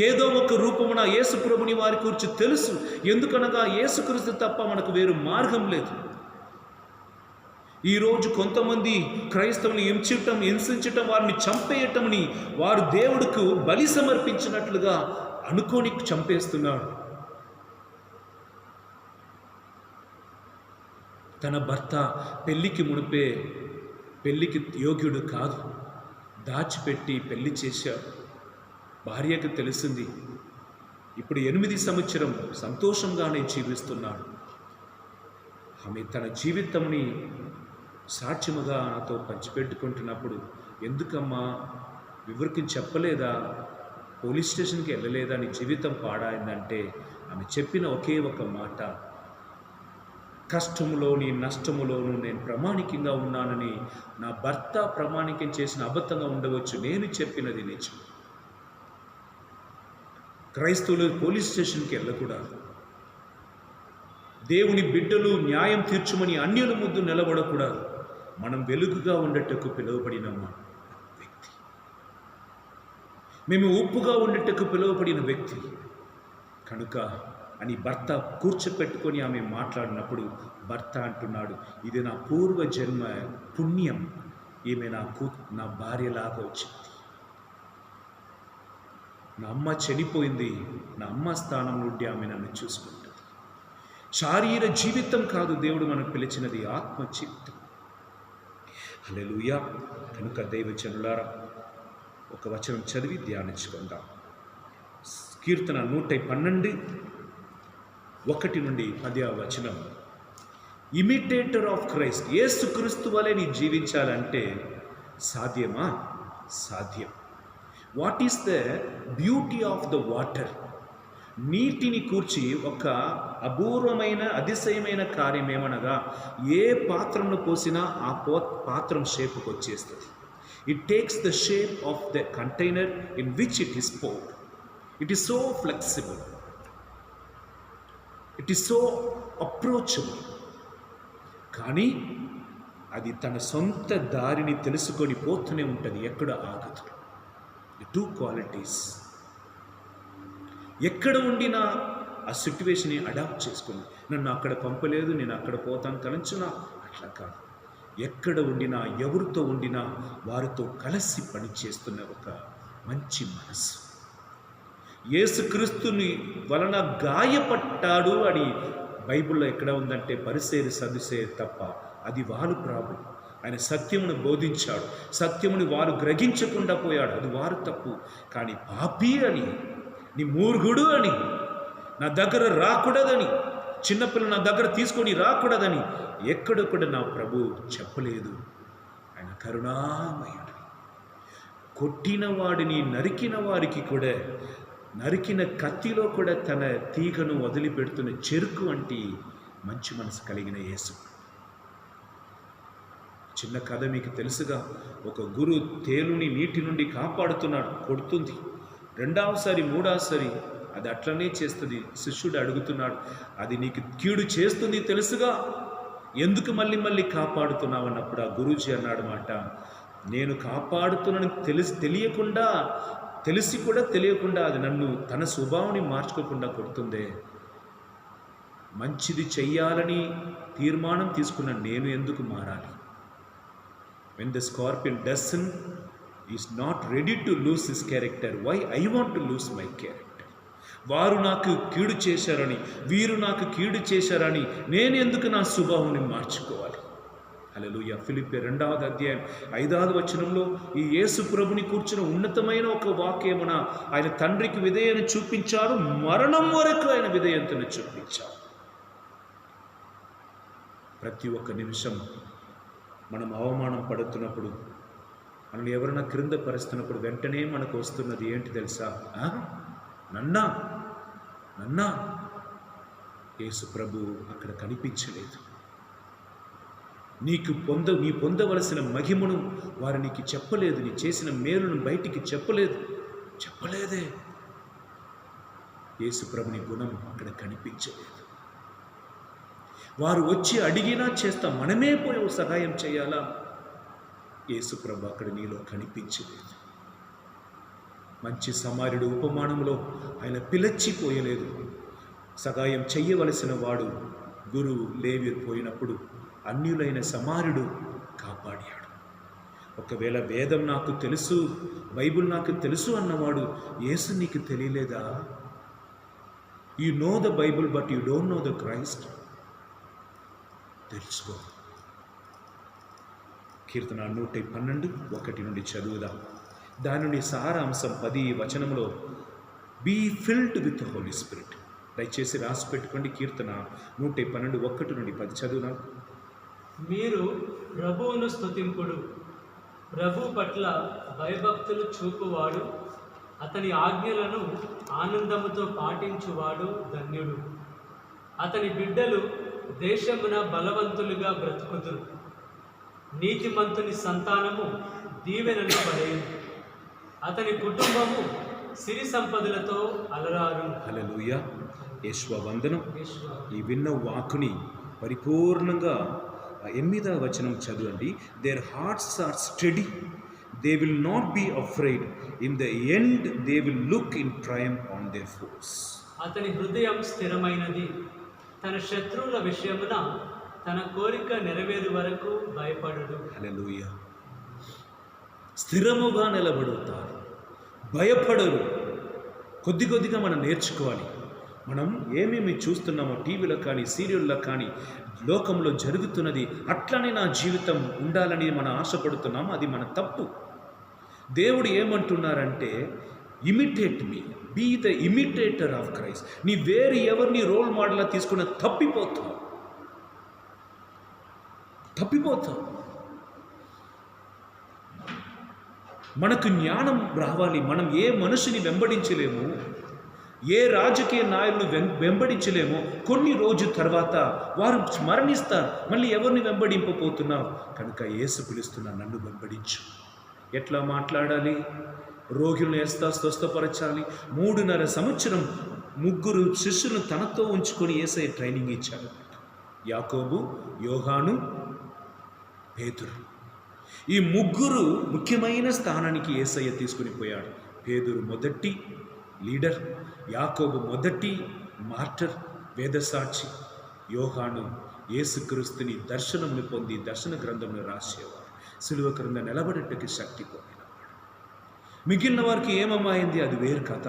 Speaker 1: ఏదో ఒక రూపమున యేసుప్రభుని వారి గురించి తెలుసు. ఎందుకనగా యేసుక్రీస్తు తప్ప మనకు వేరు మార్గం లేదు. ఈరోజు కొంతమంది క్రైస్తవుని హింసించటం, వారిని చంపేయటంని వారు దేవుడికి బలి సమర్పించినట్లుగా అనుకోని చంపేస్తున్నాడు. తన భర్త పెళ్ళికి మునిపే పెళ్ళికి యోగ్యుడు కాదు, దాచిపెట్టి పెళ్లి చేశాడు. భార్యకు తెలిసింది. ఇప్పుడు 8 సంవత్సరం సంతోషంగానే జీవిస్తున్నాడు. ఆమె తన జీవితంని సాక్ష్యముగా నాతో పంచిపెట్టుకుంటున్నప్పుడు, ఎందుకమ్మా ఎవరికి చెప్పలేదా, పోలీస్ స్టేషన్కి వెళ్ళలేదా, నీ జీవితం పాడైందంటే ఆమె చెప్పిన ఒకే ఒక మాట, కష్టములోని నష్టములోను నేను ప్రామాణికంగా ఉన్నానని. నా భర్త ప్రామాణికం చేసిన అబద్ధంగా ఉండవచ్చు, నేను చెప్పినది నిజం. క్రైస్తవులు పోలీస్ స్టేషన్కి వెళ్ళకూడదు. దేవుని బిడ్డలు న్యాయం తీర్చుమని అన్యుల ముందు నిలబడకూడదు. మనం వెలుగుగా ఉండేటకు పిలువబడిన వ్యక్తి, మేము ఉప్పుగా ఉండేటకు పిలువబడిన వ్యక్తి కనుక అని భర్త కూర్చోపెట్టుకొని ఆమె మాట్లాడినప్పుడు భర్త అంటున్నాడు, ఇది నా పూర్వజన్మ పుణ్యం, ఈమె నా భార్యలాగా వచ్చింది. నా అమ్మ చనిపోయింది, నా అమ్మ స్థానం నుండి ఆమె నన్ను చూసుకుంటుంది. శారీర జీవితం కాదు దేవుడు మనకు పిలిచినది, ఆత్మ జీవితం. హల్లెలూయా. కనుక దైవజనులారా, ఒక వచనం చదివి ధ్యానించుకుందాం. కీర్తన 112 1 నుండి 10వ వచనం. ఇమిటేటర్ ఆఫ్ క్రైస్ట్, యేసుక్రీస్తు వలె నీ జీవించాలంటే సాధ్యమా? సాధ్యం. What is the beauty of the water? నీటిని కూర్చి ఒక అపూర్వమైన అతిశయమైన కార్యం ఏమనగా, ఏ పాత్రను పోసినా ఆ పాత్రం షేప్కి వచ్చేస్తుంది. It takes the shape of the container in which it is poured. It is so flexible, it is so approachable. కానీ అది తన సొంత దారిని తెలుసుకొని పోతూనే ఉంటుంది, ఎక్కడ ఆగదు. The two qualities. ఎక్కడ ఉండినా ఆ సిట్యువేషన్ని అడాప్ట్ చేసుకుని, నన్ను అక్కడ పంపలేదు, నేను అక్కడ పోతాను తలంచునా, అట్లా కాదు. ఎక్కడ ఉండినా, ఎవరితో ఉండినా వారితో కలిసి పనిచేస్తున్న ఒక మంచి మనసు. యేసుక్రీస్తుని వలన గాయపడ్డాడు అని బైబిల్లో ఎక్కడ ఉందంటే పరిసేరు సదుసేరు తప్ప, అది వారు ప్రాబ్లం. ఆయన సత్యమును బోధించాడు, సత్యముని వారు గ్రహించకుండా పోయాడు, అది వారు తప్పు. కానీ పాపి అని, నీ మూర్ఖుడు అని, నా దగ్గర రాకూడదని, చిన్నపిల్లలు నా దగ్గర తీసుకొని రాకూడదని ఎక్కడ కూడా నా ప్రభు చెప్పలేదు. ఆయన కరుణామయుడు. కొట్టిన వాడిని, నరికిన వారికి కూడా, నరికిన కత్తిలో కూడా తన తీగను వదిలిపెడుతున్న చెరుకు వంటి మంచి మనసు కలిగిన యేసు. చిన్న కథ మీకు తెలుసుగా, ఒక గురు తేలుని నీటి నుండి కాపాడుతున్నాడు, కొడుతుంది. రెండవసారి మూడవసారి అది అట్లనే చేస్తుంది. శిష్యుడు అడుగుతున్నాడు, అది నీకు కీడు చేస్తుంది తెలుసుగా, ఎందుకు మళ్ళీ మళ్ళీ కాపాడుతున్నావు అన్నప్పుడు ఆ గురూజీ అన్నాడు మాట, నేను కాపాడుతున్నాను తెలిసి కూడా తెలియకుండా అది నన్ను తన స్వభావాన్ని మార్చుకోకుండా కొడుతుందే. మంచిది చెయ్యాలని తీర్మానం తీసుకున్న నేను ఎందుకు మారాలి? When the scorpion is not ready to lose his character, why I want to lose my character? వారు నాకు కీడు చేశారని, వీరు నాకు కీడు చేశారని నేను ఎందుకు నా స్వభావాన్ని మార్చుకోవాలి? హల్లెలూయా. ఫిలిప్పీ 2వ అధ్యాయం 5వ వచనంలో ఈ యేసు ప్రభుని కూర్చున్న ఉన్నతమైన ఒక వాక్యమున ఆయన తండ్రికి విధేయతను చూపించాడు, మరణం వరకు ఆయన విధేయతను చూపించాడు. ప్రతి ఒక్క నిమిషం మనం అవమానం పడుతున్నప్పుడు, మనల్ని ఎవరైనా క్రింద పరుస్తున్నప్పుడు వెంటనే మనకు వస్తున్నది ఏంటి తెలుసా? నన్నా యేసు ప్రభు అక్కడ కనిపించలేదు. నీ పొందవలసిన మహిమను వారు నీకు చెప్పలేదు, నీ చేసిన మేలును బయటికి చెప్పలేదే. యేసు ప్రభుని గుణం అక్కడ కనిపించలేదు. వారు వచ్చి అడిగినా చేస్తాం, మనమే పోయి సహాయం చేయాలా? యేసు ప్రభు అక్కడ నీలో కనిపించలేదు. మంచి సమార్యుడు ఉపమానంలో ఆయన పిలచిపోయలేదు. సహాయం చెయ్యవలసిన వాడు గురువు లేవి పోయినప్పుడు అన్యులైన సమార్యుడు కాపాడాడు. ఒకవేళ వేదం నాకు తెలుసు, బైబిల్ నాకు తెలుసు అన్నవాడు యేసు నీకు తెలియలేదా? You know the Bible but you don't know the Christ. తెలుసుకో. కీర్తన 112 1 నుండి చదువుదాం. దాని నుండి సారాంశం 10 వచనంలో, be filled with holy spirit. దయచేసి రాసి పెట్టుకోండి. కీర్తన 112 1 నుండి 10 చదువునా.
Speaker 2: మీరు ప్రభువును స్తుతింపుడు. ప్రభు పట్ల భయభక్తులు చూపువాడు, అతని ఆజ్ఞలను ఆనందముతో పాటించువాడు ధన్యుడు. అతని బిడ్డలు దేశమున బలవంతులుగా బ్రతుకుదురు. నీతిమంతుని సంతానము దీవెనలు పడేది. అతని కుటుంబము సిరి సంపదలతో అలరారు.
Speaker 1: హల్లెలూయా. యేషువా వందనం. ఈ విన్న వాక్కుని పరిపూర్ణంగా 8వ వచనం చదవండి. Their hearts are steady, they will not be afraid, in the end they will look in triumph on their foes. అతని
Speaker 2: హృదయం స్థిరమైనది, తన శత్రువుల విషయమున తన కోరిక నెరవేరు వరకు భయపడడు.
Speaker 1: హల్లెలూయా. స్థిరముగా నిలబడుతారు, భయపడరు. కొద్ది కొద్దిగా మనం నేర్చుకోవాలి. మనం ఏమేమి చూస్తున్నామో టీవీలో కానీ సీరియల్లో కానీ లోకంలో జరుగుతున్నది అట్లనే నా జీవితం ఉండాలని మనం ఆశపడుతున్నాము. అది మన తప్పు. దేవుడు ఏమంటున్నారంటే, imitate me, be the imitator of Christ. నీ వేరు ఎవరిని రోల్ మోడల్గా తీసుకున్న తప్పిపోతావు. మనకు జ్ఞానం రావాలి. మనం ఏ మనిషిని వెంబడించలేము, ఏ రాజకీయ నాయకులను వెంబడించలేము. కొన్ని రోజుల తర్వాత వారు మరణిస్తారు. మళ్ళీ ఎవరిని వెంబడింపబోతున్నావు? కనుక యేసు పిలుస్తున్నా, నన్ను వెంబడించు. ఎట్లా మాట్లాడాలి? రోగులను స్వస్థపరచాలి. 3.5 సంవత్సరం 3 శిష్యులను తనతో ఉంచుకొని యేసయ్య ట్రైనింగ్ ఇచ్చాడు. యాకోబు, యోహాను, పేతురు. ఈ 3 ముఖ్యమైన స్థానానికి యేసయ్య తీసుకుని పోయాడు. పేతురు మొదటి లీడర్, యాకోబు మొదటి మార్టర్, వేదసాక్షి, యోహాను యేసుక్రీస్తుని దర్శనమును పొంది దర్శన గ్రంథంలో రాసేవాడు. సిలువ క్రింద నిలబడేట్టుకి శక్తి పొందినవాడు. మిగిలిన వారికి ఏమమ్మాయింది అది వేరు కథ.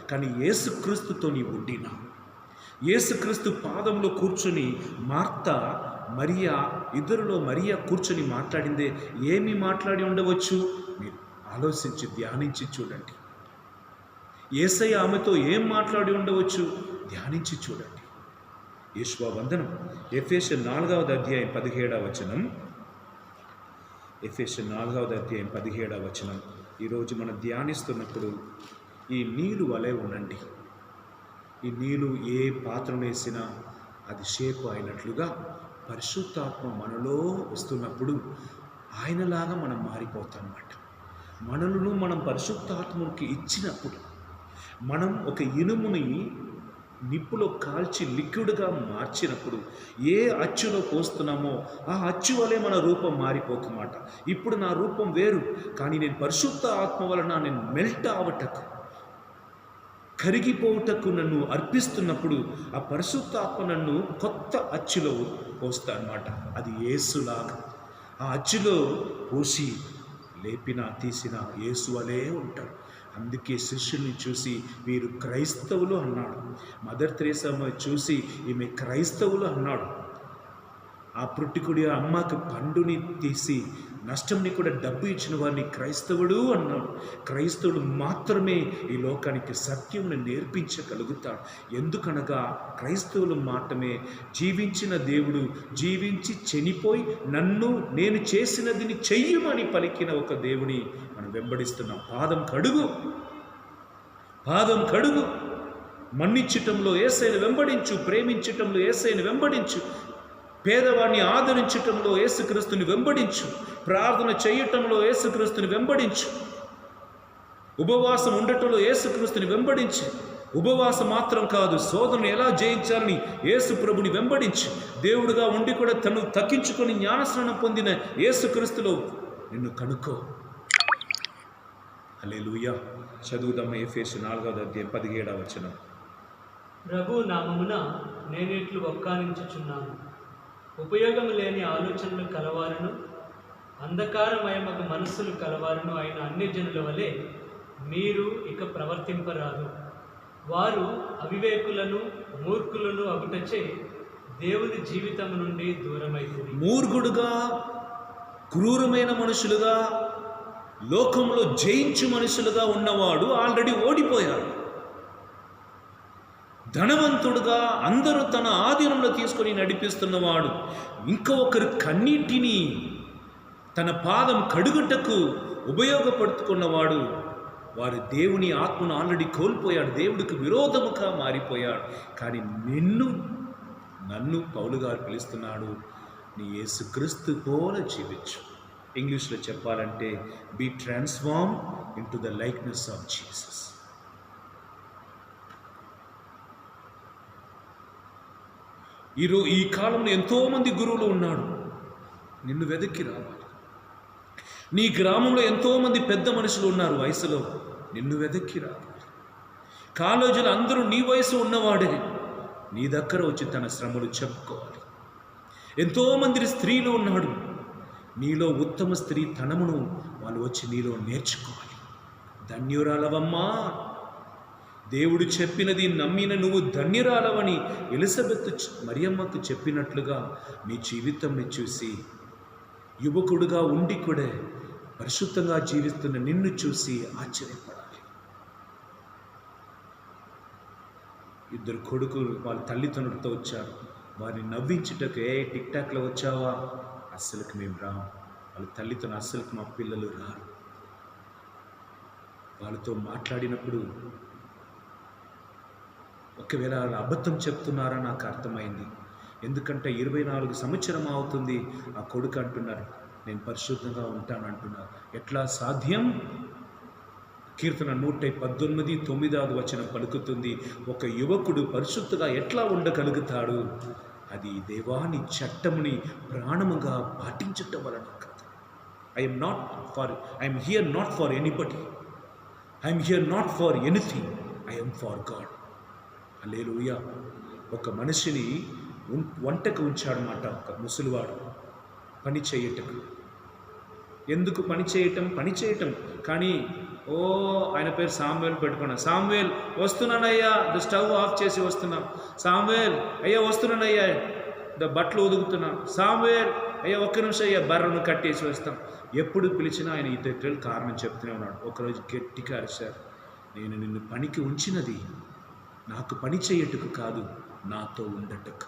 Speaker 1: కానీ యేసుక్రీస్తుతో నీ ఉండినా, యేసుక్రీస్తు పాదంలో కూర్చుని మార్తా, మరియా, ఇద్దరిలో మరియా కూర్చొని మాట్లాడిందే. ఏమి మాట్లాడి ఉండవచ్చు? మీరు ఆలోచించి ధ్యానించి చూడండి. యేసయ్య ఆమెతో ఏం మాట్లాడి ఉండవచ్చు? ధ్యానించి చూడండి. యేషువా వందనం. ఎఫెసీయులు 4వ అధ్యాయం 17వ వచనం. ఎఫెసీయులు 4వ అధ్యాయం 17వ వచనం. ఈరోజు మనం ధ్యానిస్తున్నప్పుడు ఈ నీరు వలె ఉండండి. ఈ నీళ్ళు ఏ పాత్రను వేసినా అది షేప్ అయినట్లుగా పరిశుద్ధాత్మ మనలో వస్తున్నప్పుడు ఆయనలాగా మనం మారిపోతాం అన్నమాట. మనలను మనం పరిశుద్ధాత్మకి ఇచ్చినప్పుడు, మనం ఒక ఇనుముని నిప్పులో కాల్చి లిక్విడ్గా మార్చినప్పుడు ఏ అచ్చులో పోస్తున్నామో ఆ అచ్చు వలె మన రూపం మారిపోతుందన్నమాట. ఇప్పుడు నా రూపం వేరు, కానీ నేను పరిశుద్ధ ఆత్మ వలన నేను మెల్ట్ అవటకు, కరిగిపోవుటకు నన్ను అర్పిస్తున్నప్పుడు ఆ పరిశుద్ధాత్మ నన్ను కొత్త అచ్చులో పోస్తా అన్నమాట. అది యేసులాగా ఆ అచ్చులో పోసి లేపినా తీసినా యేసు వలే ఉంటాడు. అందుకే శిష్యుల్ని చూసి వీరు క్రైస్తవులు అన్నాడు. మదర్ తెరేసా చూసి ఈమె క్రైస్తవులు అన్నాడు. ఆ పుట్టుకుడి అమ్మకు పండుని తీసి నష్టంని కూడా డబ్బు ఇచ్చిన వారిని క్రైస్తవుడు అన్నాడు. క్రైస్తవుడు మాత్రమే ఈ లోకానికి సత్యమును నేర్పించగలుగుతాడు. ఎందుకనగా క్రైస్తవులు మాత్రమే జీవించిన దేవుడు జీవించి చనిపోయి నేను చేసినదిని చెయ్యమని పలికిన ఒక దేవుని మనం వెంబడిస్తున్నాం. పాదం కడుగు. మన్నించటంలో యేసయ్యను వెంబడించు, ప్రేమించటంలో యేసయ్యను వెంబడించు, పేదవాడిని ఆదరించటంలో యేసుక్రీస్తుని వెంబడించు, ప్రార్థన చేయటంలో యేసుక్రీస్తుని వెంబడించు, ఉపవాసం ఉండటంలో యేసుక్రీస్తుని వెంబడించు. ఉపవాసం మాత్రం కాదు, శోధనను ఎలా జయించాలని యేసు ప్రభుని వెంబడించు. దేవుడుగా ఉండి కూడా తను తగ్గించుకొని జ్ఞానస్నానం పొందిన యేసుక్రీస్తులో నిన్ను కనుక్కో. హల్లెలూయా. చదువుదాం. ఎఫెసీయులు 4వ అధ్యాయం 17వ వచనం.
Speaker 2: ప్రభు నామమున నేనిట్లు ఒక్కానించుచున్నాను. ఉపయోగము లేని ఆలోచనలు కలవారును అంధకారమయమగు మనస్సులు కలవారును అయిన అన్యజనుల వలె మీరు ఇక ప్రవర్తింపరాదు. వారు అవివేకులను మూర్ఖులను అగుటచే దేవుని జీవితం నుండి దూరమైంది. మూర్ఖుడుగా, క్రూరమైన మనుషులుగా, లోకంలో జయించు మనుషులుగా ఉన్నవాడు ఆల్రెడీ ఓడిపోయాడు.
Speaker 1: ధనవంతుడుగా అందరూ తన ఆధీనంలో తీసుకొని నడిపిస్తున్నవాడు, ఇంకా ఒకరు కన్నీటిని తన పాదం కడుగుటకు ఉపయోగపడుతున్నవాడు, వారి దేవుని ఆత్మను ఆల్రెడీ కోల్పోయాడు, దేవుడికి విరోధముగా మారిపోయాడు. కానీ నన్ను పౌలు గారు పిలుస్తున్నాడు, నీ యేసుక్రీస్తు పోల జీవించు. ఇంగ్లీష్లో చెప్పాలంటే be transform into the likeness of Jesus. ఈ కాలంలో ఎంతోమంది గురువులు ఉన్నాడు, నిన్ను వెదక్కి రావాలి. నీ గ్రామంలో ఎంతోమంది పెద్ద మనుషులు ఉన్నారు వయసులో, నిన్ను వెదక్కి రావాలి. కాలేజీలో అందరూ నీ వయసు ఉన్నవాడే నీ దగ్గర వచ్చి తన శ్రమలు చెప్పుకోవాలి. ఎంతోమంది స్త్రీలు ఉన్నాడు, నీలో ఉత్తమ స్త్రీ తనమును వాళ్ళు వచ్చి నీలో నేర్చుకోవాలి. ధన్యురాలవమ్మా, దేవుడు చెప్పినది నమ్మిన నువ్వు ధన్యురాలవని ఎలిజబెత్ మరియమ్మకు చెప్పినట్లుగా నీ జీవితంని చూసి, యువకుడుగా ఉండి కూడా పరిశుద్ధంగా జీవిస్తున్న నిన్ను చూసి ఆశ్చర్యపడాలి. ఇద్దరు కొడుకులు వాళ్ళ తల్లిదండ్రులతో వచ్చారు, వారిని నవ్వించుటకు, టిక్ టాక్లో వచ్చావా, అస్సలకు మేము రాము. వాళ్ళ తల్లితో అస్సలకు మా పిల్లలు రారు. వాళ్ళతో మాట్లాడినప్పుడు ఒకవేళ వాళ్ళు అబద్ధం చెప్తున్నారా నాకు అర్థమైంది. ఎందుకంటే 24 సంవత్సరం అవుతుంది, ఆ కొడుకు అంటున్నారు నేను పరిశుద్ధంగా ఉంటాను అంటున్నారు. ఎట్లా సాధ్యం? కీర్తన 119:9 పలుకుతుంది, ఒక యువకుడు పరిశుద్ధంగా ఎట్లా ఉండగలుగుతాడు? అది దేవాని చట్టముని ప్రాణముగా పాటించటం వలన కాదు. I'm here not for anybody, I'm here not for anything, I'm for God. Hallelujah. ఒక మనిషిని వంటకు ఉంచాడన్నమాట, ఒక ముసలివాడు పని చేయటం. ఎందుకు పని చేయటం కానీ ఆయన పేరు సామ్వేల్ పెట్టుకున్నా. సామ్వేల్ వస్తున్నానయ్యా, స్టవ్ ఆఫ్ చేసి వస్తున్నా. సామ్వేల్ అయ్యా వస్తున్నానయ్యా, బట్టలు ఉదుకుతున్నా. సామ్వేల్ అయ్యా ఒక్క నిమిషం అయ్యా, బర్రను కట్టేసి వస్తాం. ఎప్పుడు పిలిచినా ఆయన ఈ దగ్గర కారణం చెప్తూనే ఉన్నాడు. ఒకరోజు గట్టిగా అరిశారు, నేను నిన్ను పనికి ఉంచినది నాకు పని చేయటకు కాదు, నాతో ఉండటకు.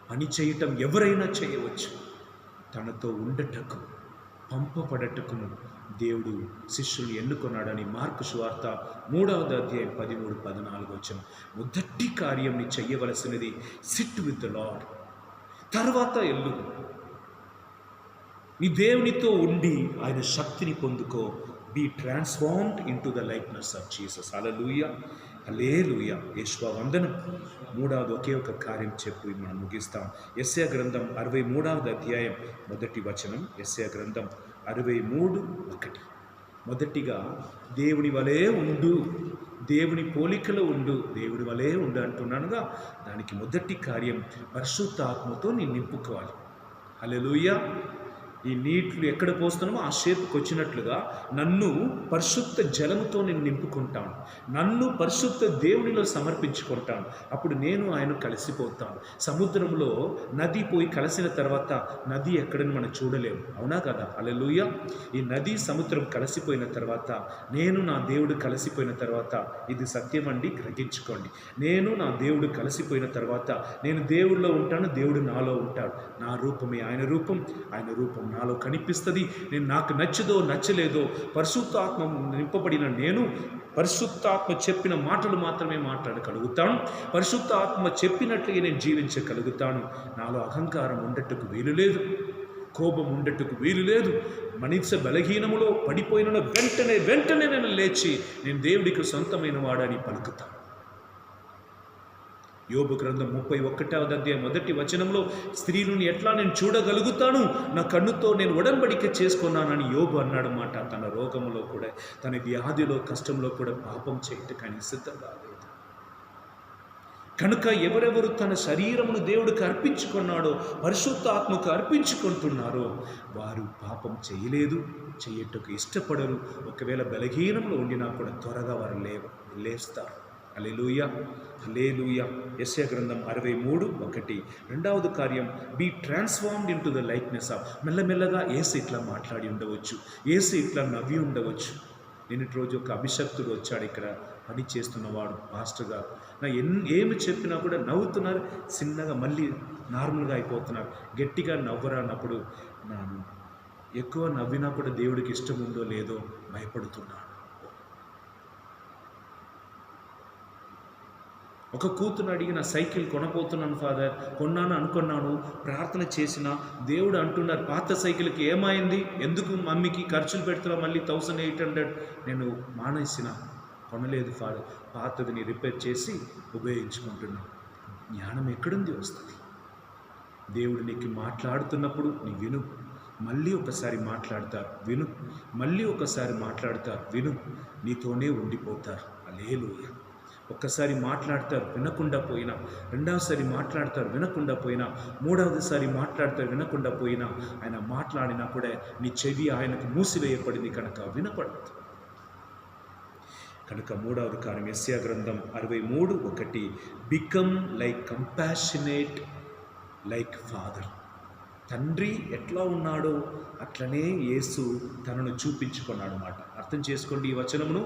Speaker 1: పని చేయటం ఎవరైనా చేయవచ్చు, తనతో ఉండటకు, పంపబడటకును దేవుడు శిష్యులు ఎన్నుకున్నాడని మార్కు సువార్త 3:13-14 మొదటి కార్యం నీ చెయ్యవలసినది సిట్ విత్ ద లార్డ్. తర్వాత ఎల్లు, నీ దేవునితో ఉండి ఆయన శక్తిని పొందుకో. Be transformed into the likeness of Jesus. Hallelujah, hallelujah. Yeshua వందనం. 3వ ఒకే ఒక కార్యం చెప్పి మనం ముగిస్తాం. యెషయా గ్రంథం 63:1 యెషయా గ్రంథం 63:1. మొదటిగా దేవుని వలే ఉండు, దేవుని పోలికలో ఉండు, దేవుడి వలే ఉండు అంటున్నానుగా, దానికి మొదటి కార్యం పరిశుద్ధ ఆత్మతో నేను నింపుకోవాలి. హల్లెలూయా. ఈ నీళ్లు ఎక్కడ పోస్తున్నామో ఆ షేపుకి వచ్చినట్లుగా నన్ను పరిశుద్ధ జలముతో నేను నింపుకుంటాను, నన్ను పరిశుద్ధ దేవునిలో సమర్పించుకుంటాను. అప్పుడు నేను ఆయన కలిసిపోతాను. సముద్రంలో నది పోయి కలిసిన తర్వాత నది ఎక్కడని మనం చూడలేము, అవునా కదా? హల్లెలూయా. ఈ నది సముద్రం కలిసిపోయిన తర్వాత, నేను నా దేవుడు కలిసిపోయిన తర్వాత, ఇది సత్యం అండి, గ్రహించుకోండి. నేను నా దేవుడు కలిసిపోయిన తర్వాత నేను దేవుడిలో ఉంటాను, దేవుడు నాలో ఉంటాడు. నా రూపమే ఆయన రూపం, ఆయన రూపం నాలో కనిపిస్తుంది. నేను నాకు నచ్చదో నచ్చలేదో పరిశుద్ధాత్మ నింపబడిన నేను పరిశుద్ధాత్మ చెప్పిన మాటలు మాత్రమే మాట్లాడగలుగుతాను, పరిశుద్ధాత్మ చెప్పినట్లుగా నేను జీవించగలుగుతాను. నాలో అహంకారం ఉండట్టుకు వీలు లేదు, కోపం ఉండట్టుకు వీలు లేదు. మనిషి బలహీనములో పడిపోయిన వెంటనే నేను లేచి నేను దేవుడికి సొంతమైన వాడని పలుకుతాను. యోబు గ్రంథం 31:1 స్త్రీలను ఎట్లా నేను చూడగలుగుతాను, నా కన్నుతో నేను ఉడంబడిక చేసుకున్నానని యోబు అన్నాడు మాట. తన రోగములో కూడా, తన వ్యాధిలో, కష్టంలో కూడా పాపం చేయటకని సిద్ధంగా లేదు. కనుక ఎవరెవరు తన శరీరమును దేవుడికి అర్పించుకున్నాడో, పరిశుద్ధాత్మకు అర్పించుకుంటున్నారో వారు పాపం చేయలేదు, చేయటకు ఇష్టపడరు. ఒకవేళ బలహీనంలో ఉండినా కూడా త్వరగా వారు లేస్తారు. హల్లెలూయా, హల్లెలూయా. యెషయా గ్రంథం 63:1. రెండవది కార్యం, be transformed into the likeness of. మెల్లమెల్లగా యేసు ఇట్లా మాట్లాడి ఉండవచ్చు, యేసు ఇట్లా నవ్వి ఉండవచ్చు. నిన్నటి రోజు ఒక అభిషక్తుడు వచ్చాడు ఇక్కడ పని చేస్తున్నవాడు పాస్టర్గా నా ఏమి చెప్పినా కూడా నవ్వుతున్నారు, చిన్నగా మళ్ళీ నార్మల్గా అయిపోతున్నారు. గట్టిగా నవ్వరా అన్నప్పుడు నేను ఎక్కువ నవ్వినా కూడా దేవుడికి ఇష్టం ఉందో లేదో భయపడుతున్నాను. ఒక కూతురు అడిగిన సైకిల్ కొనబోతున్నాను ఫాదర్, కొన్నాను అనుకున్నాను, ప్రార్థన చేసిన దేవుడు అంటున్నారు పాత సైకిల్కి ఏమైంది, ఎందుకు మమ్మీకి ఖర్చులు పెడుతున్నా మళ్ళీ 1800 నేను మానేసిన, కొనలేదు ఫాదర్, పాతదిని రిపేర్ చేసి ఉపయోగించుకుంటున్నా. జ్ఞానం ఎక్కడుంది వస్తుంది. దేవుడు నీకు మాట్లాడుతున్నప్పుడు నీ విను, మళ్ళీ ఒకసారి మాట్లాడతారు విను, మళ్ళీ ఒకసారి మాట్లాడతారు విను, నీతోనే ఉండిపోతారు. హల్లెలూయా. ఒక్కసారి మాట్లాడతారు వినకుండా పోయినా, రెండవసారి మాట్లాడతారు వినకుండా పోయినా, మూడవసారి మాట్లాడతారు వినకుండా పోయినా, ఆయన మాట్లాడినా కూడా నీ చెవి ఆయనకు మూసివేయబడింది కనుక వినపడదు. కనుక మూడవది కార్యం యెషయా గ్రంథం 63:1 become like compassionate like father. తండ్రి ఎట్లా ఉన్నాడో అట్లనే యేసు తనను చూపించుకున్నాడు అన్నమాట. అర్థం చేసుకోండి ఈ వచనమును.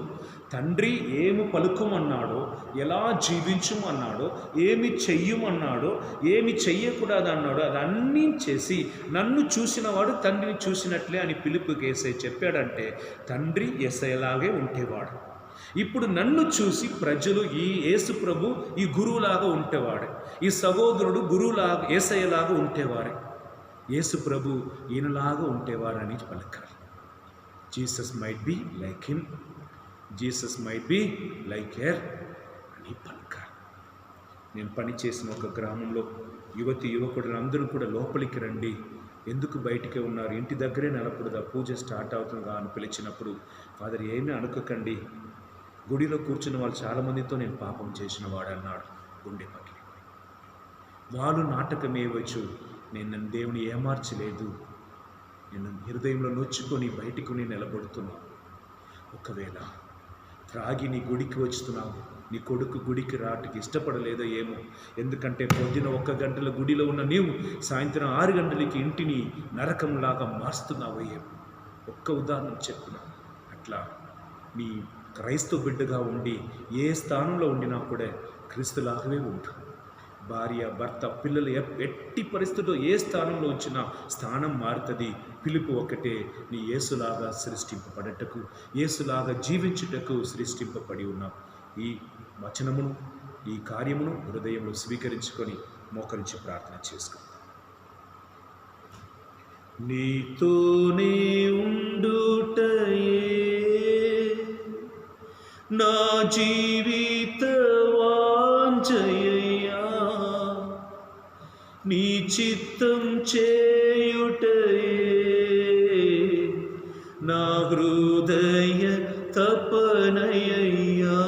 Speaker 1: తండ్రి ఏమి పలుకమన్నాడో, ఎలా జీవించమన్నాడో, ఏమి చెయ్యమన్నాడో, ఏమి చెయ్యకూడదన్నాడో అదన్నీ చేసి నన్ను చూసినవాడు తండ్రిని చూసినట్లే అని పిలుపుకి యేసయ్య చెప్పాడంటే తండ్రి యేసయ్యలాగే ఉండేవాడు. ఇప్పుడు నన్ను చూసి ప్రజలు ఈ యేసు ప్రభు ఈ గురువులాగా ఉంటేవాడే, ఈ సహోదరుడు గురువులాగా యేసయ్యలాగా ఉంటేవారే, యేసు ప్రభు ఈయనలాగా ఉంటేవారని పలకాలి. Jesus might be like him, Jesus might be like her అని పలకాలి. నేను పనిచేసిన ఒక గ్రామంలో యువకుడు అందరూ కూడా లోపలికి రండి, ఎందుకు బయటికే ఉన్నారు, ఇంటి దగ్గరే నిలబడదా, పూజ స్టార్ట్ అవుతుందా అని పిలిచినప్పుడు ఫాదర్ ఏమీ అనుకోకండి, గుడిలో కూర్చున్న వాళ్ళు చాలామందితో నేను పాపం చేసిన వాడు అన్నాడు. గుండె పగిలి వాళ్ళు నాటకం వేయవచ్చు, నేను నన్ను దేవుని ఏమార్చలేదు, నేను హృదయంలో నొచ్చుకొని బయటికి నిలబడుతున్నాను. ఒకవేళ త్రాగి నీ గుడికి వచ్చుతున్నావు, నీ కొడుకు గుడికి రావటానికి ఇష్టపడలేదో ఏమో, ఎందుకంటే పొద్దున 1 గంటల గుడిలో ఉన్న నీవు సాయంత్రం 6 గంటలకి ఇంటిని నరకంలాగా మారుస్తున్నావు ఏమో. ఒక్క ఉదాహరణ చెప్పిన అట్లా నీ క్రైస్తవ బిడ్డగా ఉండి ఏ స్థానంలో ఉండినా కూడా క్రీస్తులాగவே ఉండు. భార్య భర్త పిల్లలు ఎట్టి పరిస్థితుల్లో ఏ స్థానంలో వచ్చినా స్థానం మారుతుంది. పిలుపు ఒకటే, నీ యేసులాగా సృష్టింపబడటకు, యేసులాగా జీవించుటకు సృష్టింపబడి ఉన్నాం. ఈ వచనమును ఈ కార్యమును హృదయంలో స్వీకరించుకొని మోకరించి ప్రార్థన చేసుకో. నీతోనే ఉండుటయే నా జీవిత వాంఛయయ్యా, నీ చిత్తం చేయుటయే నా హృదయ తపనయ్యా.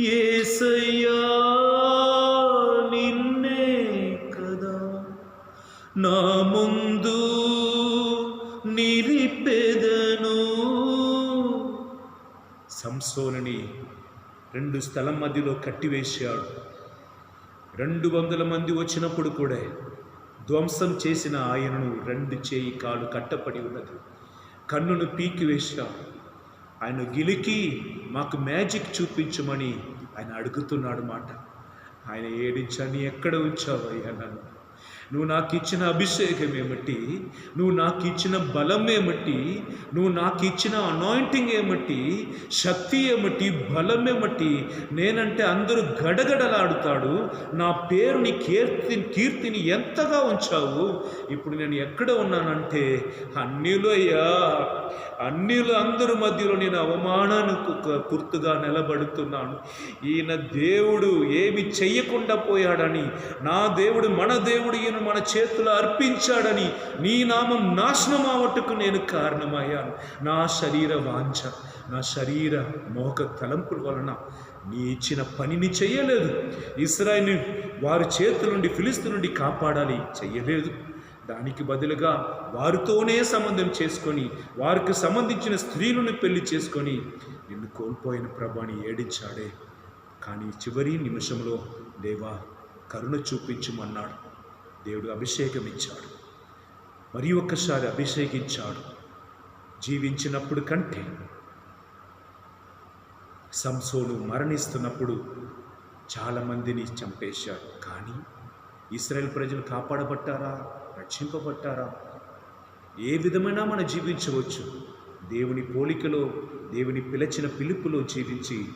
Speaker 1: యేసయ్యా నిన్నే కదా నా ముందు నిలిపెదను. సంసోనుని 2 స్థలం మధ్యలో కట్టివేశాడు. 200 మంది వచ్చినప్పుడు కూడా ధ్వంసం చేసిన ఆయనను 2 చేయి కాలు కట్టపడి ఉన్నది. కన్నును పీకివేశాడు. ఆయన గిలికి మాకు మ్యాజిక్ చూపించమని ఆయన అడుగుతున్నాడు మాట. ఆయన ఏడించాని ఎక్కడ ఉంచావయ్యా నన్ను, నువ్వు నాకు ఇచ్చిన అభిషేకం ఏమిటి, నువ్వు నాకు ఇచ్చిన బలం ఏమిటి, నువ్వు నాకు ఇచ్చిన అనాయింటింగ్ ఏమిటి, శక్తి ఏమిటి, బలం ఏమిటి, నేనంటే అందరూ గడగడలాడుతాడు, నా పేరుని కీర్తిని ఎంతగా ఉంచావు. ఇప్పుడు నేను ఎక్కడ ఉన్నానంటే అన్నిలో అయ్యా, అన్నిలో అందరి మధ్యలో నేను అవమానానికి గుర్తుగా నిలబడుతున్నాను. ఈయన దేవుడు ఏమి చెయ్యకుండా పోయాడని, నా దేవుడు మన దేవుడు ఈయన మన చేతులు అర్పించాడని నీ నామం నాశనం అవటకు నేను కారణమయ్యాను. నా శరీర వాంఛ, నా శరీర మోహ తలంపుల వలన నీ ఇచ్చిన పనిని చెయ్యలేదు. ఇశ్రాయేలుని వారి చేతుల నుండి ఫిలిష్తీయుల నుండి కాపాడాలి, చెయ్యలేదు. దానికి బదులుగా వారితోనే సంబంధం చేసుకొని వారికి సంబంధించిన స్త్రీలను పెళ్లి చేసుకొని నిన్ను కోల్పోయిన ప్రభుని ఏడించాడే. కానీ చివరి నిమిషంలో దేవా కరుణ చూపించమన్నాడు. దేవుడు అభిషేకం ఇచ్చాడు, మరి ఒక్కసారి అభిషేకించాడు. జీవించినప్పుడు కంటే సంసోను మరణిస్తున్నప్పుడు చాలామందిని చంపేశారు. కానీ ఇశ్రాయేల్ ప్రజలు కాపాడబట్టారా? రక్షింపబట్టారా? ఏ విధమైనా మనం జీవించవచ్చు. దేవుని పోలికలో, దేవుని పిలిచిన పిలుపులో జీవించి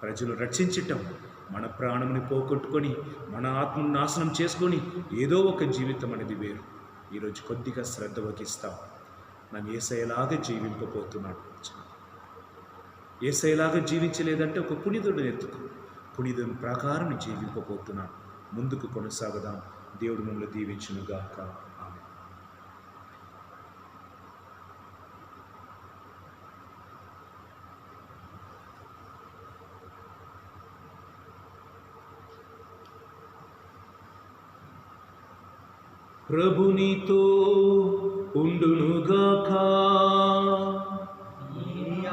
Speaker 1: ప్రజలు రక్షించటం, మన ప్రాణముని పోగొట్టుకొని మన ఆత్మను నాశనం చేసుకొని ఏదో ఒక జీవితం అనేది వేరు. ఈరోజు కొద్దిగా శ్రద్ధ వహిస్తాం. నన్ను యేసయ్యలాగా జీవింపబోతున్నాడు. యేసయ్యలాగా జీవించలేదంటే ఒక పునీతుడిని ఎత్తుకు, పునీతుని ప్రకారం జీవింపబోతున్నాను. ముందుకు కొనసాగదాం. దేవుడు మమ్మల్ని దీవించునుగాక. ఆమేన్. ప్రభు నీతో ఉండునుగాక.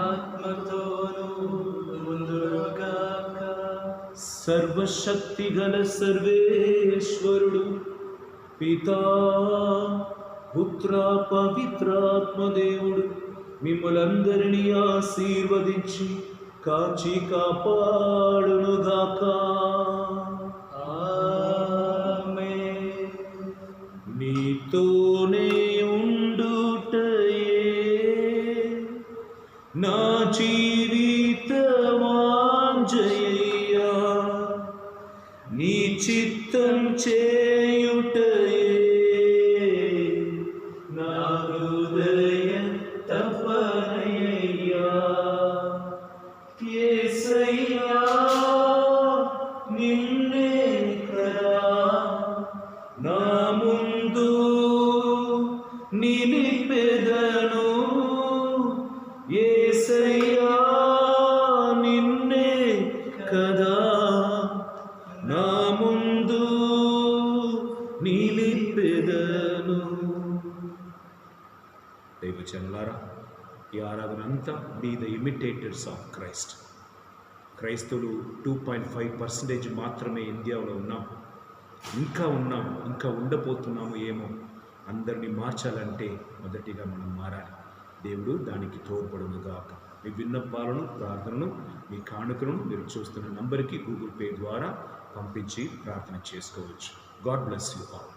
Speaker 2: ఆత్మతోనూ ఉండునుగాక.
Speaker 1: సర్వశక్తిగల సర్వేశ్వరుడు పితా పుత్ర పవిత్రాత్మ దేవుడు మిమ్మలందరినీ ఆశీర్వదించి కాచి కాపాడునుగాక.
Speaker 2: ఆమేన్.
Speaker 1: నీతోనే ఉండుటయే నా జీవిత వాంఛయ్యా, నీ చిత్తం చేయుటయే నా హృదయ తపనయ్యా. యేసయ్యా నిన్నే కదా నా ముందు నిలిపెదను. యేసయ్యా నిన్నే కదా నా ముందు నిలిపెదను. దైవజనులారా, ఈ ఆరాధన అంతా be the imitators of Christ. క్రైస్తవులు 2.5% మాత్రమే ఇండియాలో ఉన్నాం. ఇంకా ఉండబోతున్నాము ఏమో. అందరినీ మార్చాలంటే మొదటిగా మనం మారాలి. దేవుడు దానికి తోడ్పడునుగాక. మీ విన్నపాలను, ప్రార్థనను, మీ కానుకలను మీరు చూస్తున్న నంబర్కి గూగుల్ పే ద్వారా పంపించి ప్రార్థన చేసుకోవచ్చు. God bless you all.